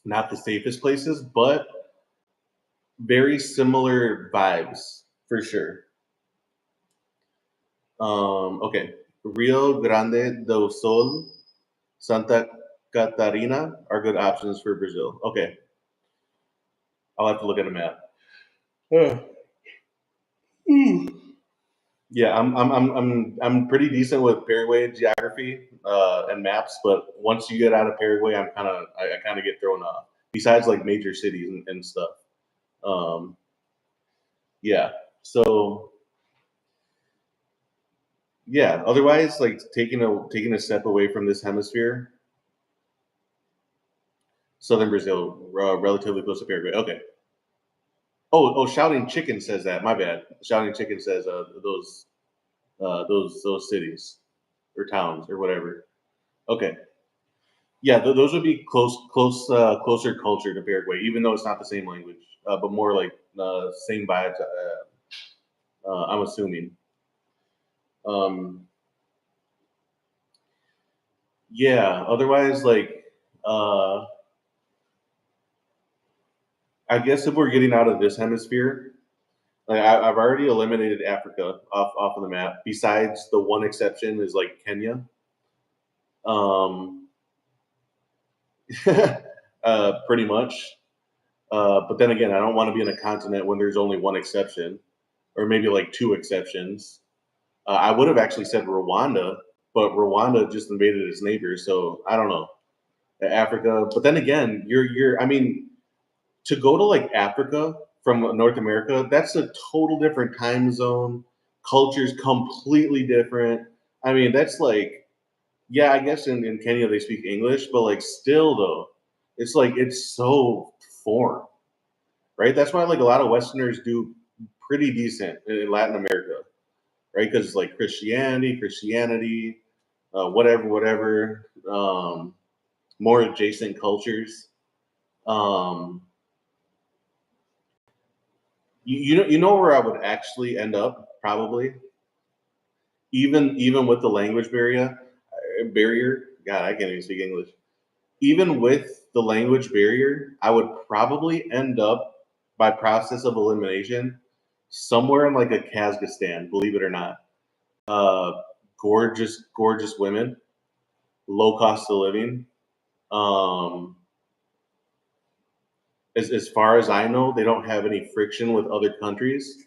not the safest places, but very similar vibes for sure. Okay, Rio Grande do Sul, Santa Catarina are good options for Brazil. Okay, I'll have to look at a map. Uh, Yeah, I'm pretty decent with Paraguay geography, and maps, but once you get out of Paraguay, I kind of get thrown off. Besides like major cities and stuff. Um, yeah. So yeah. Otherwise, like taking a step away from this hemisphere, southern Brazil, relatively close to Paraguay. Okay. Oh, Shouting Chicken says that. My bad. Shouting Chicken says those cities or towns or whatever. Okay. Yeah, those would be closer culture to Paraguay, even though it's not the same language, but more like same vibes. I'm assuming. Um, yeah. Otherwise, like, uh, I guess if we're getting out of this hemisphere, like I've already eliminated Africa off of the map. Besides the one exception is like Kenya. Um, pretty much. But then again, I don't want to be in a continent when there's only one exception, or maybe like two exceptions. I would have actually said Rwanda, but Rwanda just invaded its neighbors, so I don't know. Africa, but then again, you're I mean, to go to like Africa from North America, that's a total different time zone. Culture's completely different. I mean, that's like, yeah, I guess in Kenya they speak English, but like still though, it's like it's so foreign, right? That's why like a lot of Westerners do pretty decent in Latin America, right? Because it's like Christianity, whatever, more adjacent cultures. Um, you know where I would actually end up probably, even with the language barrier. God, I can't even speak English. Even with the language barrier, I would probably end up by process of elimination somewhere in like a Kazakhstan, believe it or not. Uh, gorgeous women, low cost of living. Um, as far as I know, they don't have any friction with other countries.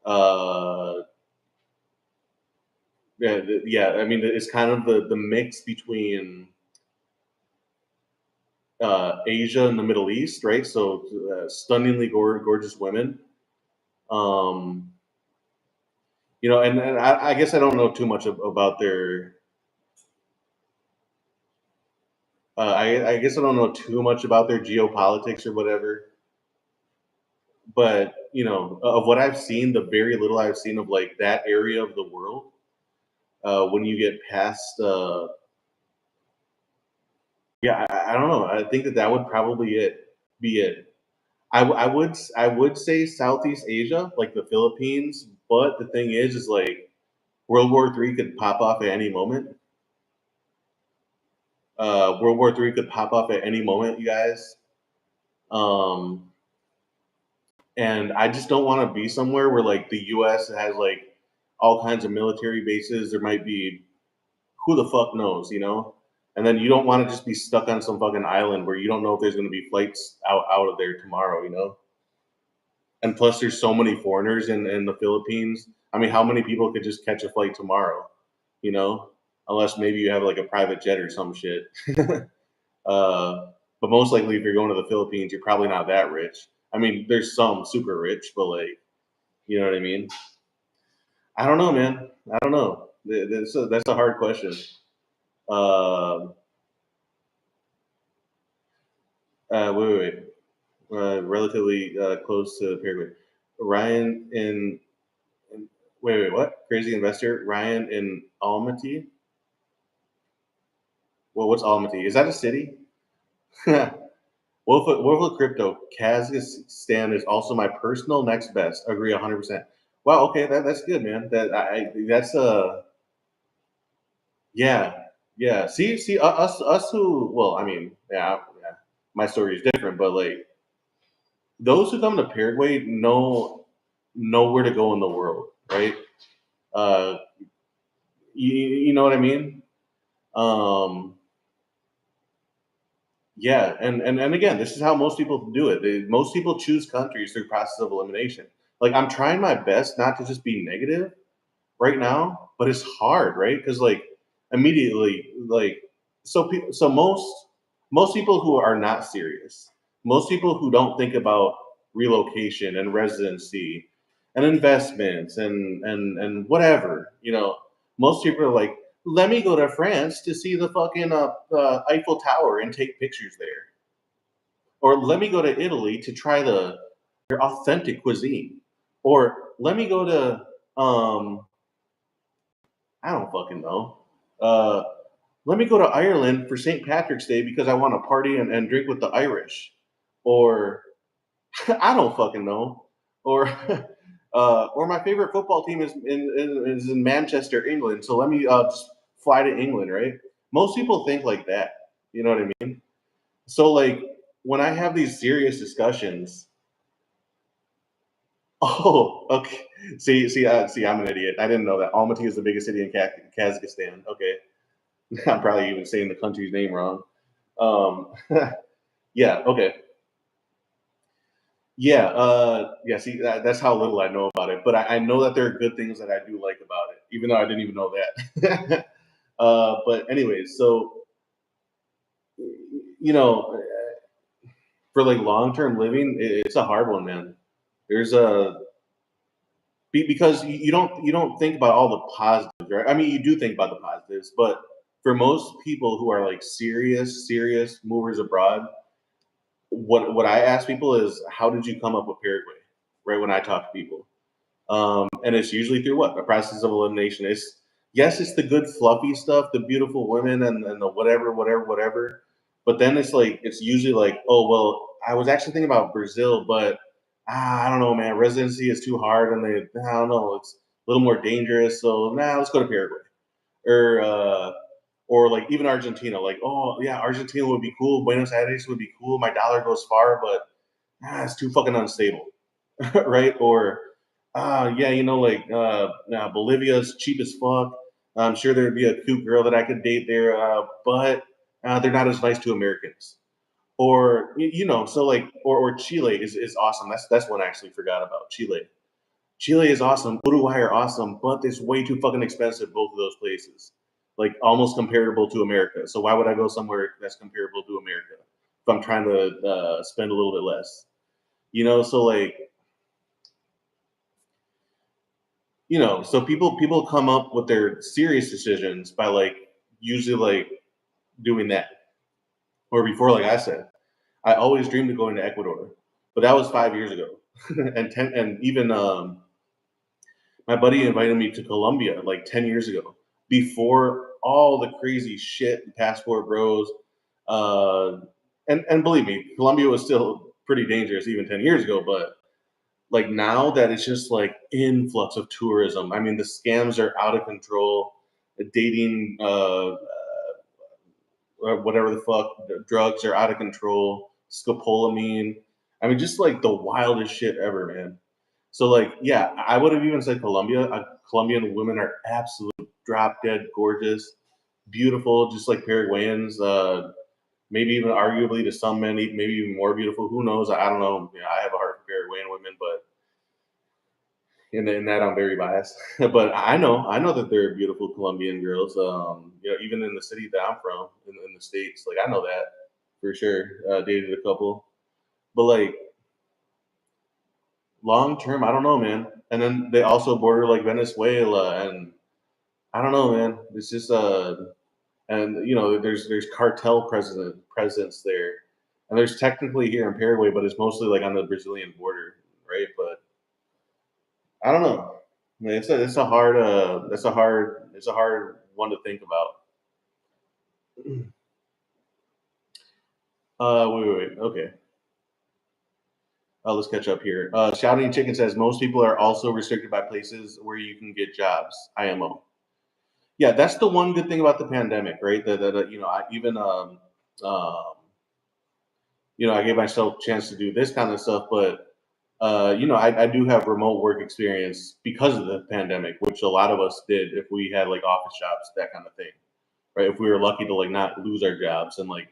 Uh, yeah. I mean, it's kind of the mix between Asia and the Middle East, right? So stunningly gorgeous women. Um, and I guess I don't know too much about their. I guess I don't know too much about their geopolitics or whatever. But of what I've seen, the very little I've seen of like that area of the world, when you get past, yeah, I don't know. I think that would probably be it. I would say Southeast Asia, like the Philippines, but the thing is like World War III could pop off at any moment. World War III could pop off at any moment, you guys. Um, and I just don't want to be somewhere where like the U.S. has like all kinds of military bases. There might be who the fuck knows, And then you don't want to just be stuck on some fucking island where you don't know if there's going to be flights out of there tomorrow. And plus, there's so many foreigners in the Philippines. I mean, how many people could just catch a flight tomorrow? You know, Unless maybe you have like a private jet or some shit. But most likely, if you're going to the Philippines, you're probably not that rich. I mean, there's some super rich, but like, you know what I mean? I don't know, man. I don't know. That's a hard question. Uh, wait. Relatively close to Paraguay. Ryan wait, what? Crazy investor Ryan in Almaty. Well, what's Almaty? Is that a city? Wolf of Crypto, Kazakhstan is also my personal next best. Agree 100%. Wow, okay, that's good, man. That's yeah, yeah. See, us who, well, I mean, yeah. My story is different, but like those who come to Paraguay know where to go in the world, right? Uh, you know what I mean? Um, Yeah, and again, this is how most people do it. Most people choose countries through process of elimination. Like I'm trying my best not to just be negative right now, but it's hard, right? Because like immediately, like so most people who are not serious, most people who don't think about relocation and residency and investments and whatever, most people are like, let me go to France to see the fucking Eiffel Tower and take pictures there, or let me go to Italy to try their authentic cuisine, or let me go to I don't fucking know. Uh, Let me go to Ireland for St. Patrick's Day because I want to party and drink with the Irish, or I don't fucking know, or or my favorite football team is in Manchester, England. So let me just fly to England, right? Most people think like that. You know what I mean? So like when I have these serious discussions, oh, okay. See, I'm an idiot. I didn't know that Almaty is the biggest city in Kazakhstan. Okay, I'm probably even saying the country's name wrong. Um, yeah. Okay. Yeah. See, that's how little I know about it. But I know that there are good things that I do like about it, even though I didn't even know that. But anyways, so you know, for like long term living, it's a hard one, man. There's a because you don't think about all the positives, right? I mean, you do think about the positives, but for most people who are like serious movers abroad, what I ask people is, how did you come up with Paraguay? Right, when I talk to people, and it's usually through what, a process of elimination. It's yes, it's the good fluffy stuff, the beautiful women and the whatever. But then it's usually like, oh well, I was actually thinking about Brazil, but I don't know, man. Residency is too hard, and I don't know, it's a little more dangerous. So let's go to Paraguay or or like even Argentina. Like, oh yeah, Argentina would be cool. Buenos Aires would be cool. My dollar goes far, but it's too fucking unstable, right? Or yeah, nah, Bolivia's cheap as fuck. I'm sure there'd be a cute girl that I could date there, but they're not as nice to Americans. Or so like, or Chile is awesome. That's one I actually forgot about. Chile. Chile is awesome. Uruguay are awesome, but it's way too fucking expensive. Both of those places, like almost comparable to America. So why would I go somewhere that's comparable to America if I'm trying to spend a little bit less? So like, so people come up with their serious decisions by like usually like doing that. Or before, like I said, I always dreamed of going to Ecuador, but that was 5 years ago. And even my buddy invited me to Colombia like 10 years ago, before all the crazy shit and passport bros. Uh, and believe me, Colombia was still pretty dangerous even 10 years ago, but like now that it's just like influx of tourism. I mean, the scams are out of control. The dating, whatever the fuck, the drugs are out of control. Scopolamine. I mean, just like the wildest shit ever, man. So like, yeah, I would have even said Colombia. Colombian women are absolute drop dead gorgeous, beautiful, just like Paraguayans. Maybe even arguably to some men, maybe even more beautiful. Who knows? I don't know. I have a heart for Paraguayan women, but in that I'm very biased. But I know that there are beautiful Colombian girls. Even in the city that I'm from, in the states, like I know that for sure. Dated a couple, but like long term, I don't know, man. And then they also border like Venezuela, and I don't know, man. It's just and there's cartel presence there, and there's technically here in Paraguay, but it's mostly like on the Brazilian border, right? But I don't know. I mean, it's a hard one to think about. Wait. Okay. Let's catch up here. Shouting Chicken says most people are also restricted by places where you can get jobs. IMO. Yeah, that's the one good thing about the pandemic, right? That I even um, I gave myself a chance to do this kind of stuff, but I do have remote work experience because of the pandemic, which a lot of us did if we had like office jobs, that kind of thing, right? If we were lucky to like not lose our jobs, and like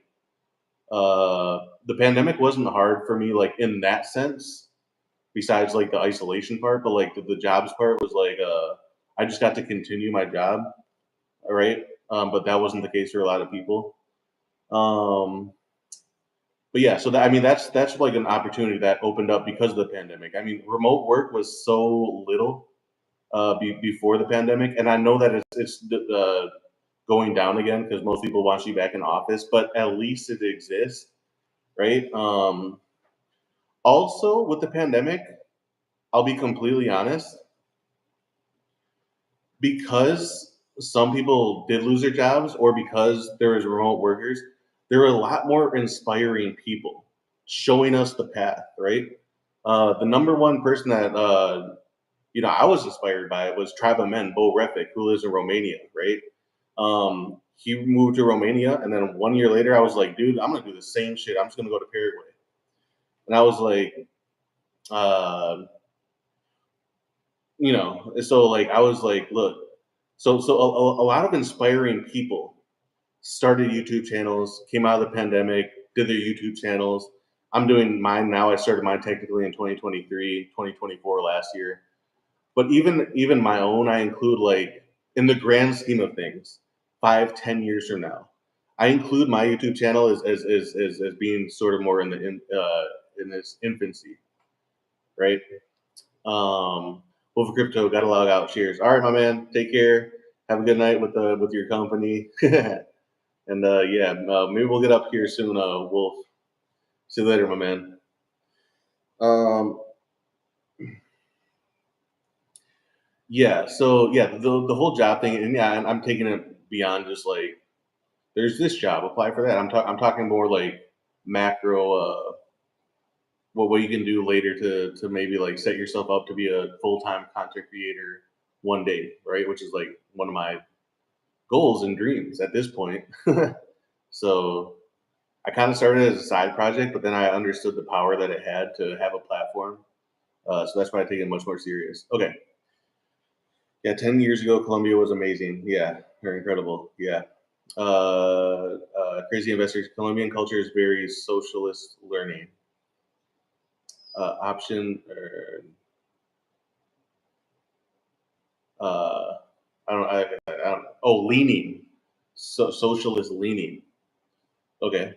the pandemic wasn't hard for me like in that sense, besides like the isolation part, but like the jobs part was like I just got to continue my job, all right? But that wasn't the case for a lot of people. Um, but yeah, so that, I mean, that's like an opportunity that opened up because of the pandemic. I mean, remote work was so little before the pandemic, and I know that it's going down again because most people want you back in office, but at least it exists, right? Also, with the pandemic, I'll be completely honest, because some people did lose their jobs or because there was remote workers, there were a lot more inspiring people showing us the path, right? The number one person that I was inspired by was Tribe of Men, Bo Refik, who lives in Romania, right? He moved to Romania, and then 1 year later, I was like, dude, I'm gonna do the same shit. I'm just gonna go to Paraguay, and I was like, uh, so like I was like, look, so a lot of inspiring people started YouTube channels, came out of the pandemic, did their YouTube channels. I'm doing mine now. I started mine technically in 2023, 2024 last year. But even my own, I include like in the grand scheme of things, 5, 10 years from now, I include my YouTube channel as being sort of more in its infancy, right? Over crypto, gotta log out. Cheers. All right, my man. Take care. Have a good night with your company. And yeah, maybe we'll get up here soon. Wolf. See you later, my man. Yeah. So yeah, the whole job thing, and yeah, I'm taking it beyond just like there's this job, apply for that. I'm talking more like macro. What you can do later to maybe like set yourself up to be a full time content creator one day, right? Which is like one of my goals and dreams at this point. So I kind of started as a side project, but then I understood the power that it had to have a platform. So that's why I take it much more serious. Okay. Yeah, 10 years ago, Colombia was amazing. Yeah, very incredible. Yeah. Crazy investors. Colombian culture is very socialist learning. Option. Uh, I don't. I don't. Oh, leaning. So socialist leaning. Okay.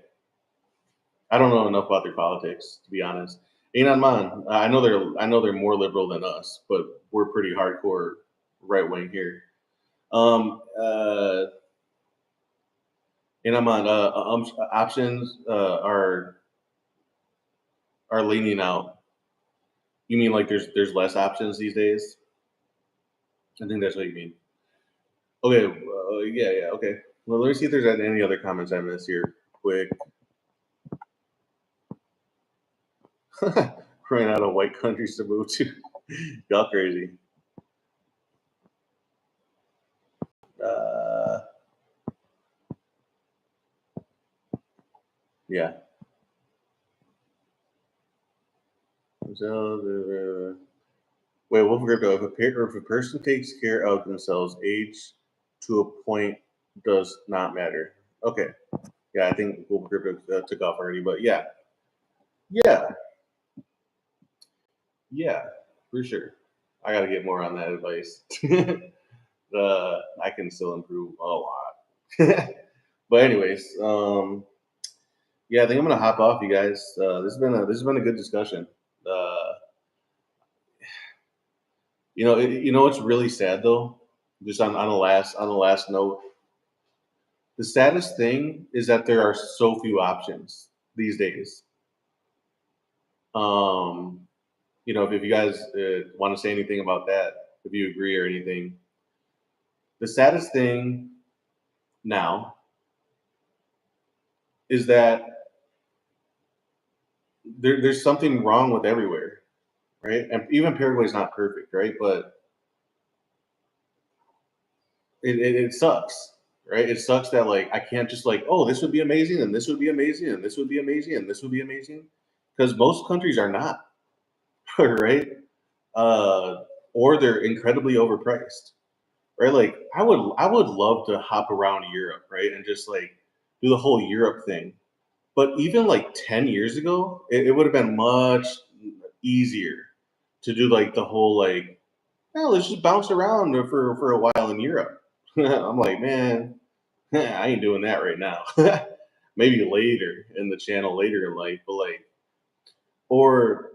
I don't know enough about their politics, to be honest. Ain't on mine. I know they're more liberal than us, but we're pretty hardcore right wing here. Ain't on mine. Options are leaning out. You mean like there's less options these days? I think that's what you mean. Okay. Yeah. Okay. Well, let me see if there's any other comments I missed here. Quick. Running out of white countries to move to. Y'all crazy. Uh, yeah. So, wait, Wolf Crypto. If a person takes care of themselves, age to a point does not matter. Okay. Yeah, I think Wolf Crypto took off already, but yeah. Yeah. Yeah, for sure. I got to get more on that advice. I can still improve a lot. But anyways, yeah, I think I'm gonna hop off, you guys. This has been a good discussion. Uh, you know what's really sad though. Just on the last note, the saddest thing is that there are so few options these days. Um, if you guys want to say anything about that, if you agree or anything, the saddest thing now is that there's something wrong with everywhere, right? And even Paraguay is not perfect, right? But it sucks, right? It sucks that like I can't just like, oh, this would be amazing, and this would be amazing, and this would be amazing, and this would be amazing, because most countries are not, right? Uh, or they're incredibly overpriced, right? Like I would love to hop around Europe, right, and just like do the whole Europe thing. But even like 10 years ago, it would have been much easier to do like the whole like, oh, let's just bounce around for a while in Europe. I'm like, man, I ain't doing that right now. Maybe later in the channel, later in life, but like, or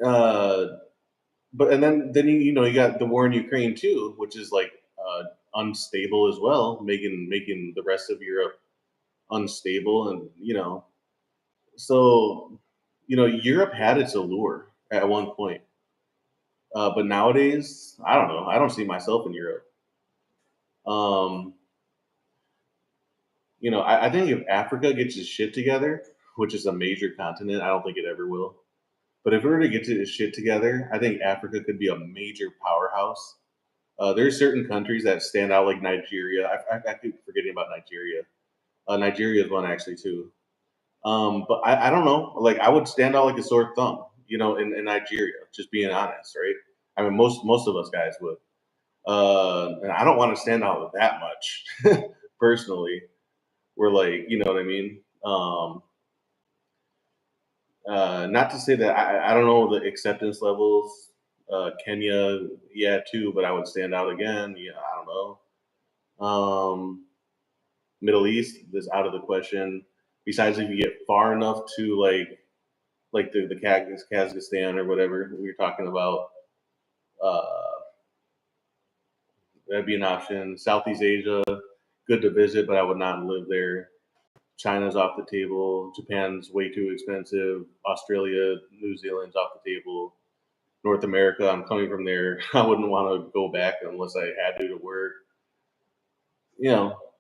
uh, but and then you got the war in Ukraine too, which is like unstable as well, making the rest of Europe unstable, and so Europe had its allure at one point, but nowadays I don't know. I don't see myself in Europe. Um, I think if Africa gets its shit together, which is a major continent, I don't think it ever will. But if we were to get its shit together, I think Africa could be a major powerhouse. There's certain countries that stand out, like Nigeria. I keep forgetting about Nigeria. Nigeria is one actually too. But I don't know. Like I would stand out like a sore thumb, in Nigeria. Just being honest, right? I mean, most of us guys would. And I don't want to stand out that much, personally. We're like, you know what I mean? Not to say that I don't know the acceptance levels. Kenya, yeah, too, but I would stand out again. Yeah, I don't know. Middle East is out of the question. Besides, if you get far enough to like like the Kazakhstan or whatever we were talking about. That'd be an option. Southeast Asia, good to visit, but I would not live there. China's off the table. Japan's way too expensive. Australia, New Zealand's off the table. North America, I'm coming from there. I wouldn't want to go back unless I had to work.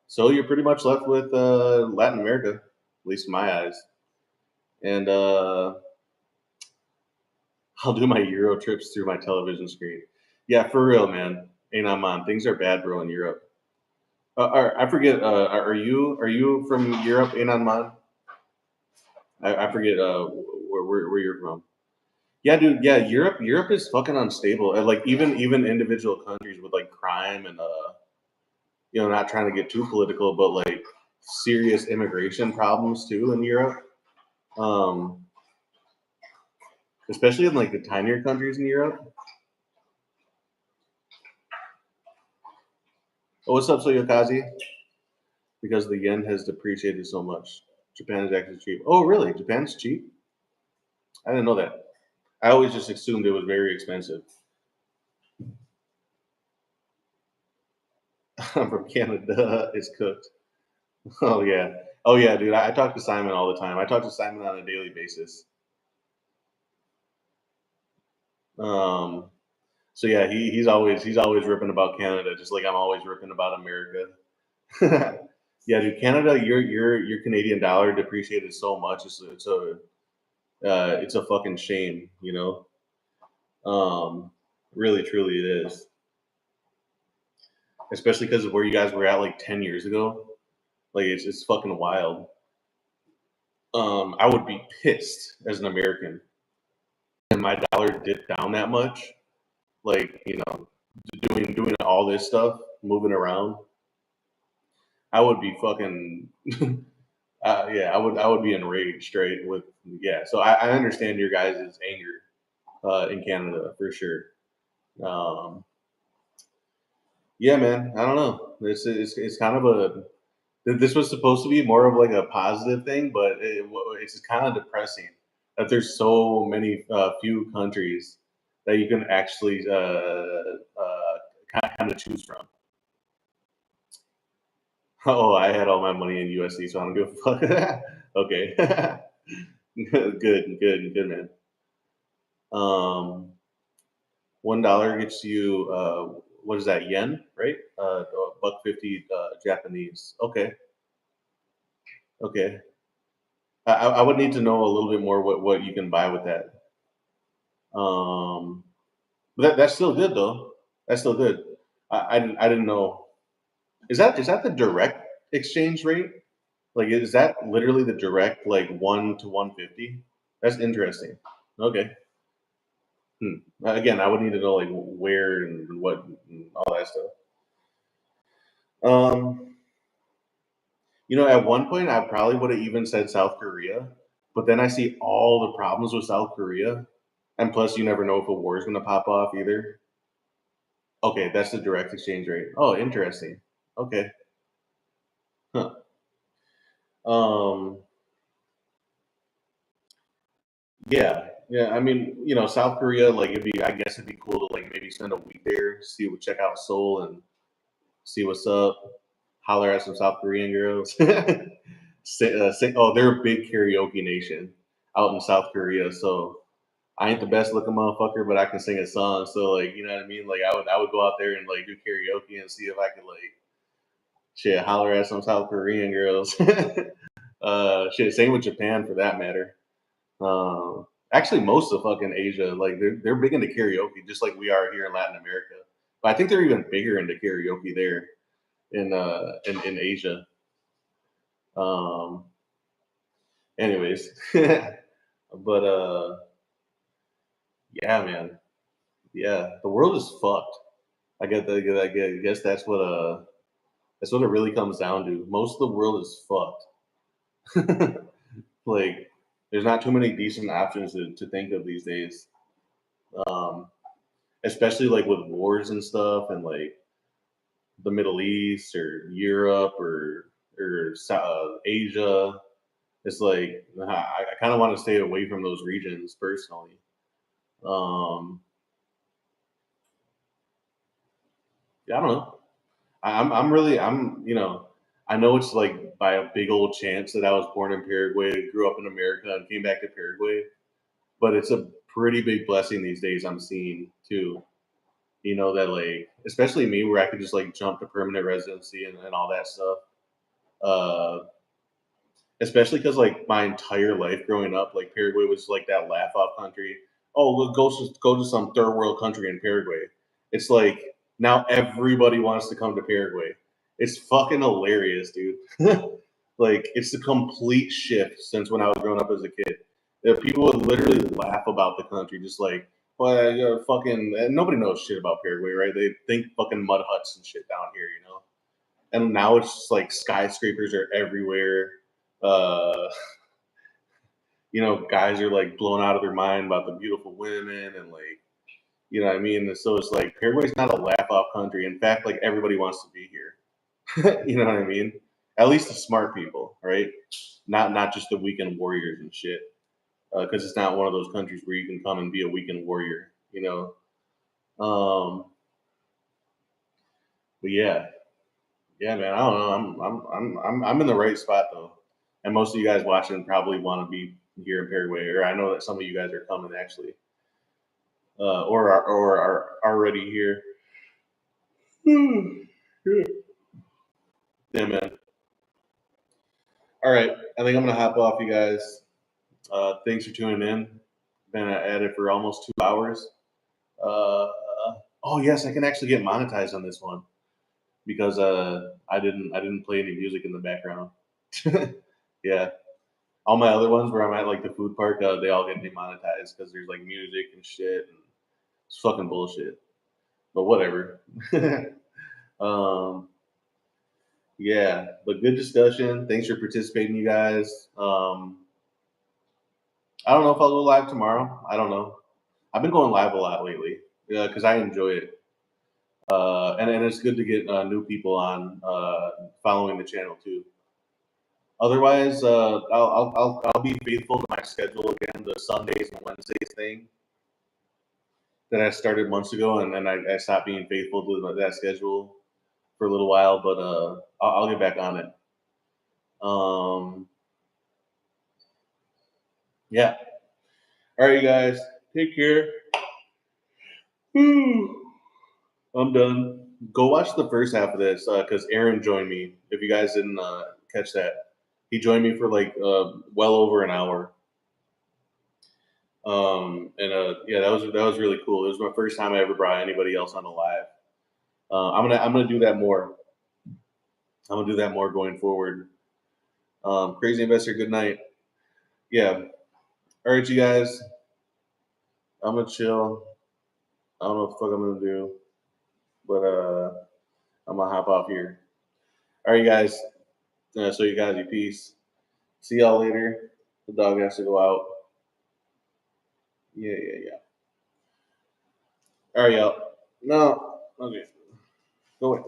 So you're pretty much left with Latin America, at least in my eyes. And I'll do my Euro trips through my television screen. Yeah, for real, man. Ain't I'm on. Things are bad, bro, in Europe. I forget. Are you from Europe? Ain't on man. I forget where you're from. Yeah, dude. Yeah, Europe is fucking unstable. And like even individual countries with like crime and not trying to get too political, but like serious immigration problems too in Europe. Um, especially in like the tinier countries in Europe. Oh, what's up, Soyokazi? Because the yen has depreciated so much. Japan is actually cheap. Oh, really? Japan's cheap? I didn't know that. I always just assumed it was very expensive. I'm from Canada. It's cooked. Oh yeah. Oh yeah, dude. I talk to Simon all the time. I talk to Simon on a daily basis. Um. So yeah, he's always ripping about Canada, just like I'm always ripping about America. Yeah, dude. Canada, your Canadian dollar depreciated so much. It's a fucking shame. Really, truly, it is. Especially because of where you guys were at like 10 years ago. Like it's fucking wild. I would be pissed as an American and my dollar dipped down that much. Like doing all this stuff, moving around. I would be fucking. Yeah, I would be enraged straight with. Yeah, so I understand your guys' anger in Canada for sure. Um, yeah, man. I don't know. It's kind of a. This was supposed to be more of like a positive thing, but it's kind of depressing that there's so many few countries that you can actually kind of choose from. Oh, I had all my money in USD, so I don't give a fuck. Okay, good, man. Um, $1 gets you what is that, yen, right? $1.50 Japanese. Okay. I would need to know a little bit more what you can buy with that. Um, but that's still good though. That's still good. I didn't know. Is that the direct exchange rate? Like, is that literally the direct like 1 to 150? That's interesting. Okay. Again, I would need to know like where and what and all that stuff. Um, at one point I probably would have even said South Korea, but then I see all the problems with South Korea, and plus you never know if a war is going to pop off either. Okay, that's the direct exchange rate. Oh, interesting. Okay. Huh. Um, yeah. I mean, South Korea, like I guess it'd be cool to like maybe spend a week there, check out Seoul and see what's up, holler at some South Korean girls. They're a big karaoke nation out in South Korea, so I ain't the best looking motherfucker, but I can sing a song. So like, you know what I mean? Like I would go out there and like do karaoke and see if I could like holler at some South Korean girls. Same with Japan for that matter. Actually, most of fucking Asia, like they're big into karaoke, just like we are here in Latin America. But I think they're even bigger into karaoke there in Asia. Um, anyways, but yeah, man, yeah, the world is fucked. I guess that's what it really comes down to. Most of the world is fucked. Like, there's not too many decent options to think of these days. Um, Especially like with wars and stuff, and like the Middle East or Europe or Asia. It's like I kind of want to stay away from those regions personally. Um, yeah, I don't know. I know it's like by a big old chance that I was born in Paraguay, grew up in America, and came back to Paraguay. But it's a pretty big blessing these days. I'm seeing too. That like, especially me, where I could just like jump to permanent residency and all that stuff. Uh, Especially because like my entire life growing up, like Paraguay was like that laugh off country. Oh, look, go to some third world country in Paraguay. It's like now everybody wants to come to Paraguay. It's fucking hilarious, dude. Like it's a complete shift since when I was growing up as a kid. People would literally laugh about the country, just like, well, you're fucking. And nobody knows shit about Paraguay, right? They think fucking mud huts and shit down here. And now it's just like skyscrapers are everywhere. Uh, guys are like blown out of their mind about the beautiful women and like, what I mean? And so it's like Paraguay's not a laugh off country. In fact, like everybody wants to be here. You know what I mean? At least the smart people, right? Not just the weekend warriors and shit. Because it's not one of those countries where you can come and be a weekend warrior. But yeah, man. I don't know. I'm in the right spot though, and most of you guys watching probably want to be here in Paraguay, or I know that some of you guys are coming actually, or are already here. Yeah, man. All right, I think I'm gonna hop off, you guys. Thanks for tuning in. Been at it for almost 2 hours. Uh, oh yes, I can actually get monetized on this one because I didn't play any music in the background. Yeah. All my other ones where I'm at like the food park, they all get demonetized because there's like music and shit, and it's fucking bullshit. But whatever. um, yeah, but good discussion. Thanks for participating, you guys. I don't know if I'll go live tomorrow. I don't know. I've been going live a lot lately because I enjoy it, and it's good to get new people on following the channel too. Otherwise, I'll be faithful to my schedule again, the Sundays and Wednesdays thing that I started months ago, and then I stopped being faithful to that schedule for a little while, but I'll get back on it. Yeah. All right, you guys. Take care. I'm done. Go watch the first half of this because Aaron joined me. If you guys didn't catch that, he joined me for like well over an hour. And yeah, that was really cool. It was my first time I ever brought anybody else on a live. I'm gonna do that more. I'm gonna do that more going forward. Crazy investor, good night. Yeah. All right, you guys. I'm gonna chill. I don't know what the fuck I'm gonna do, but I'm gonna hop off here. All right, guys. So you guys, you peace. See y'all later. The dog has to go out. Yeah. All right, y'all. No. Okay. Go away.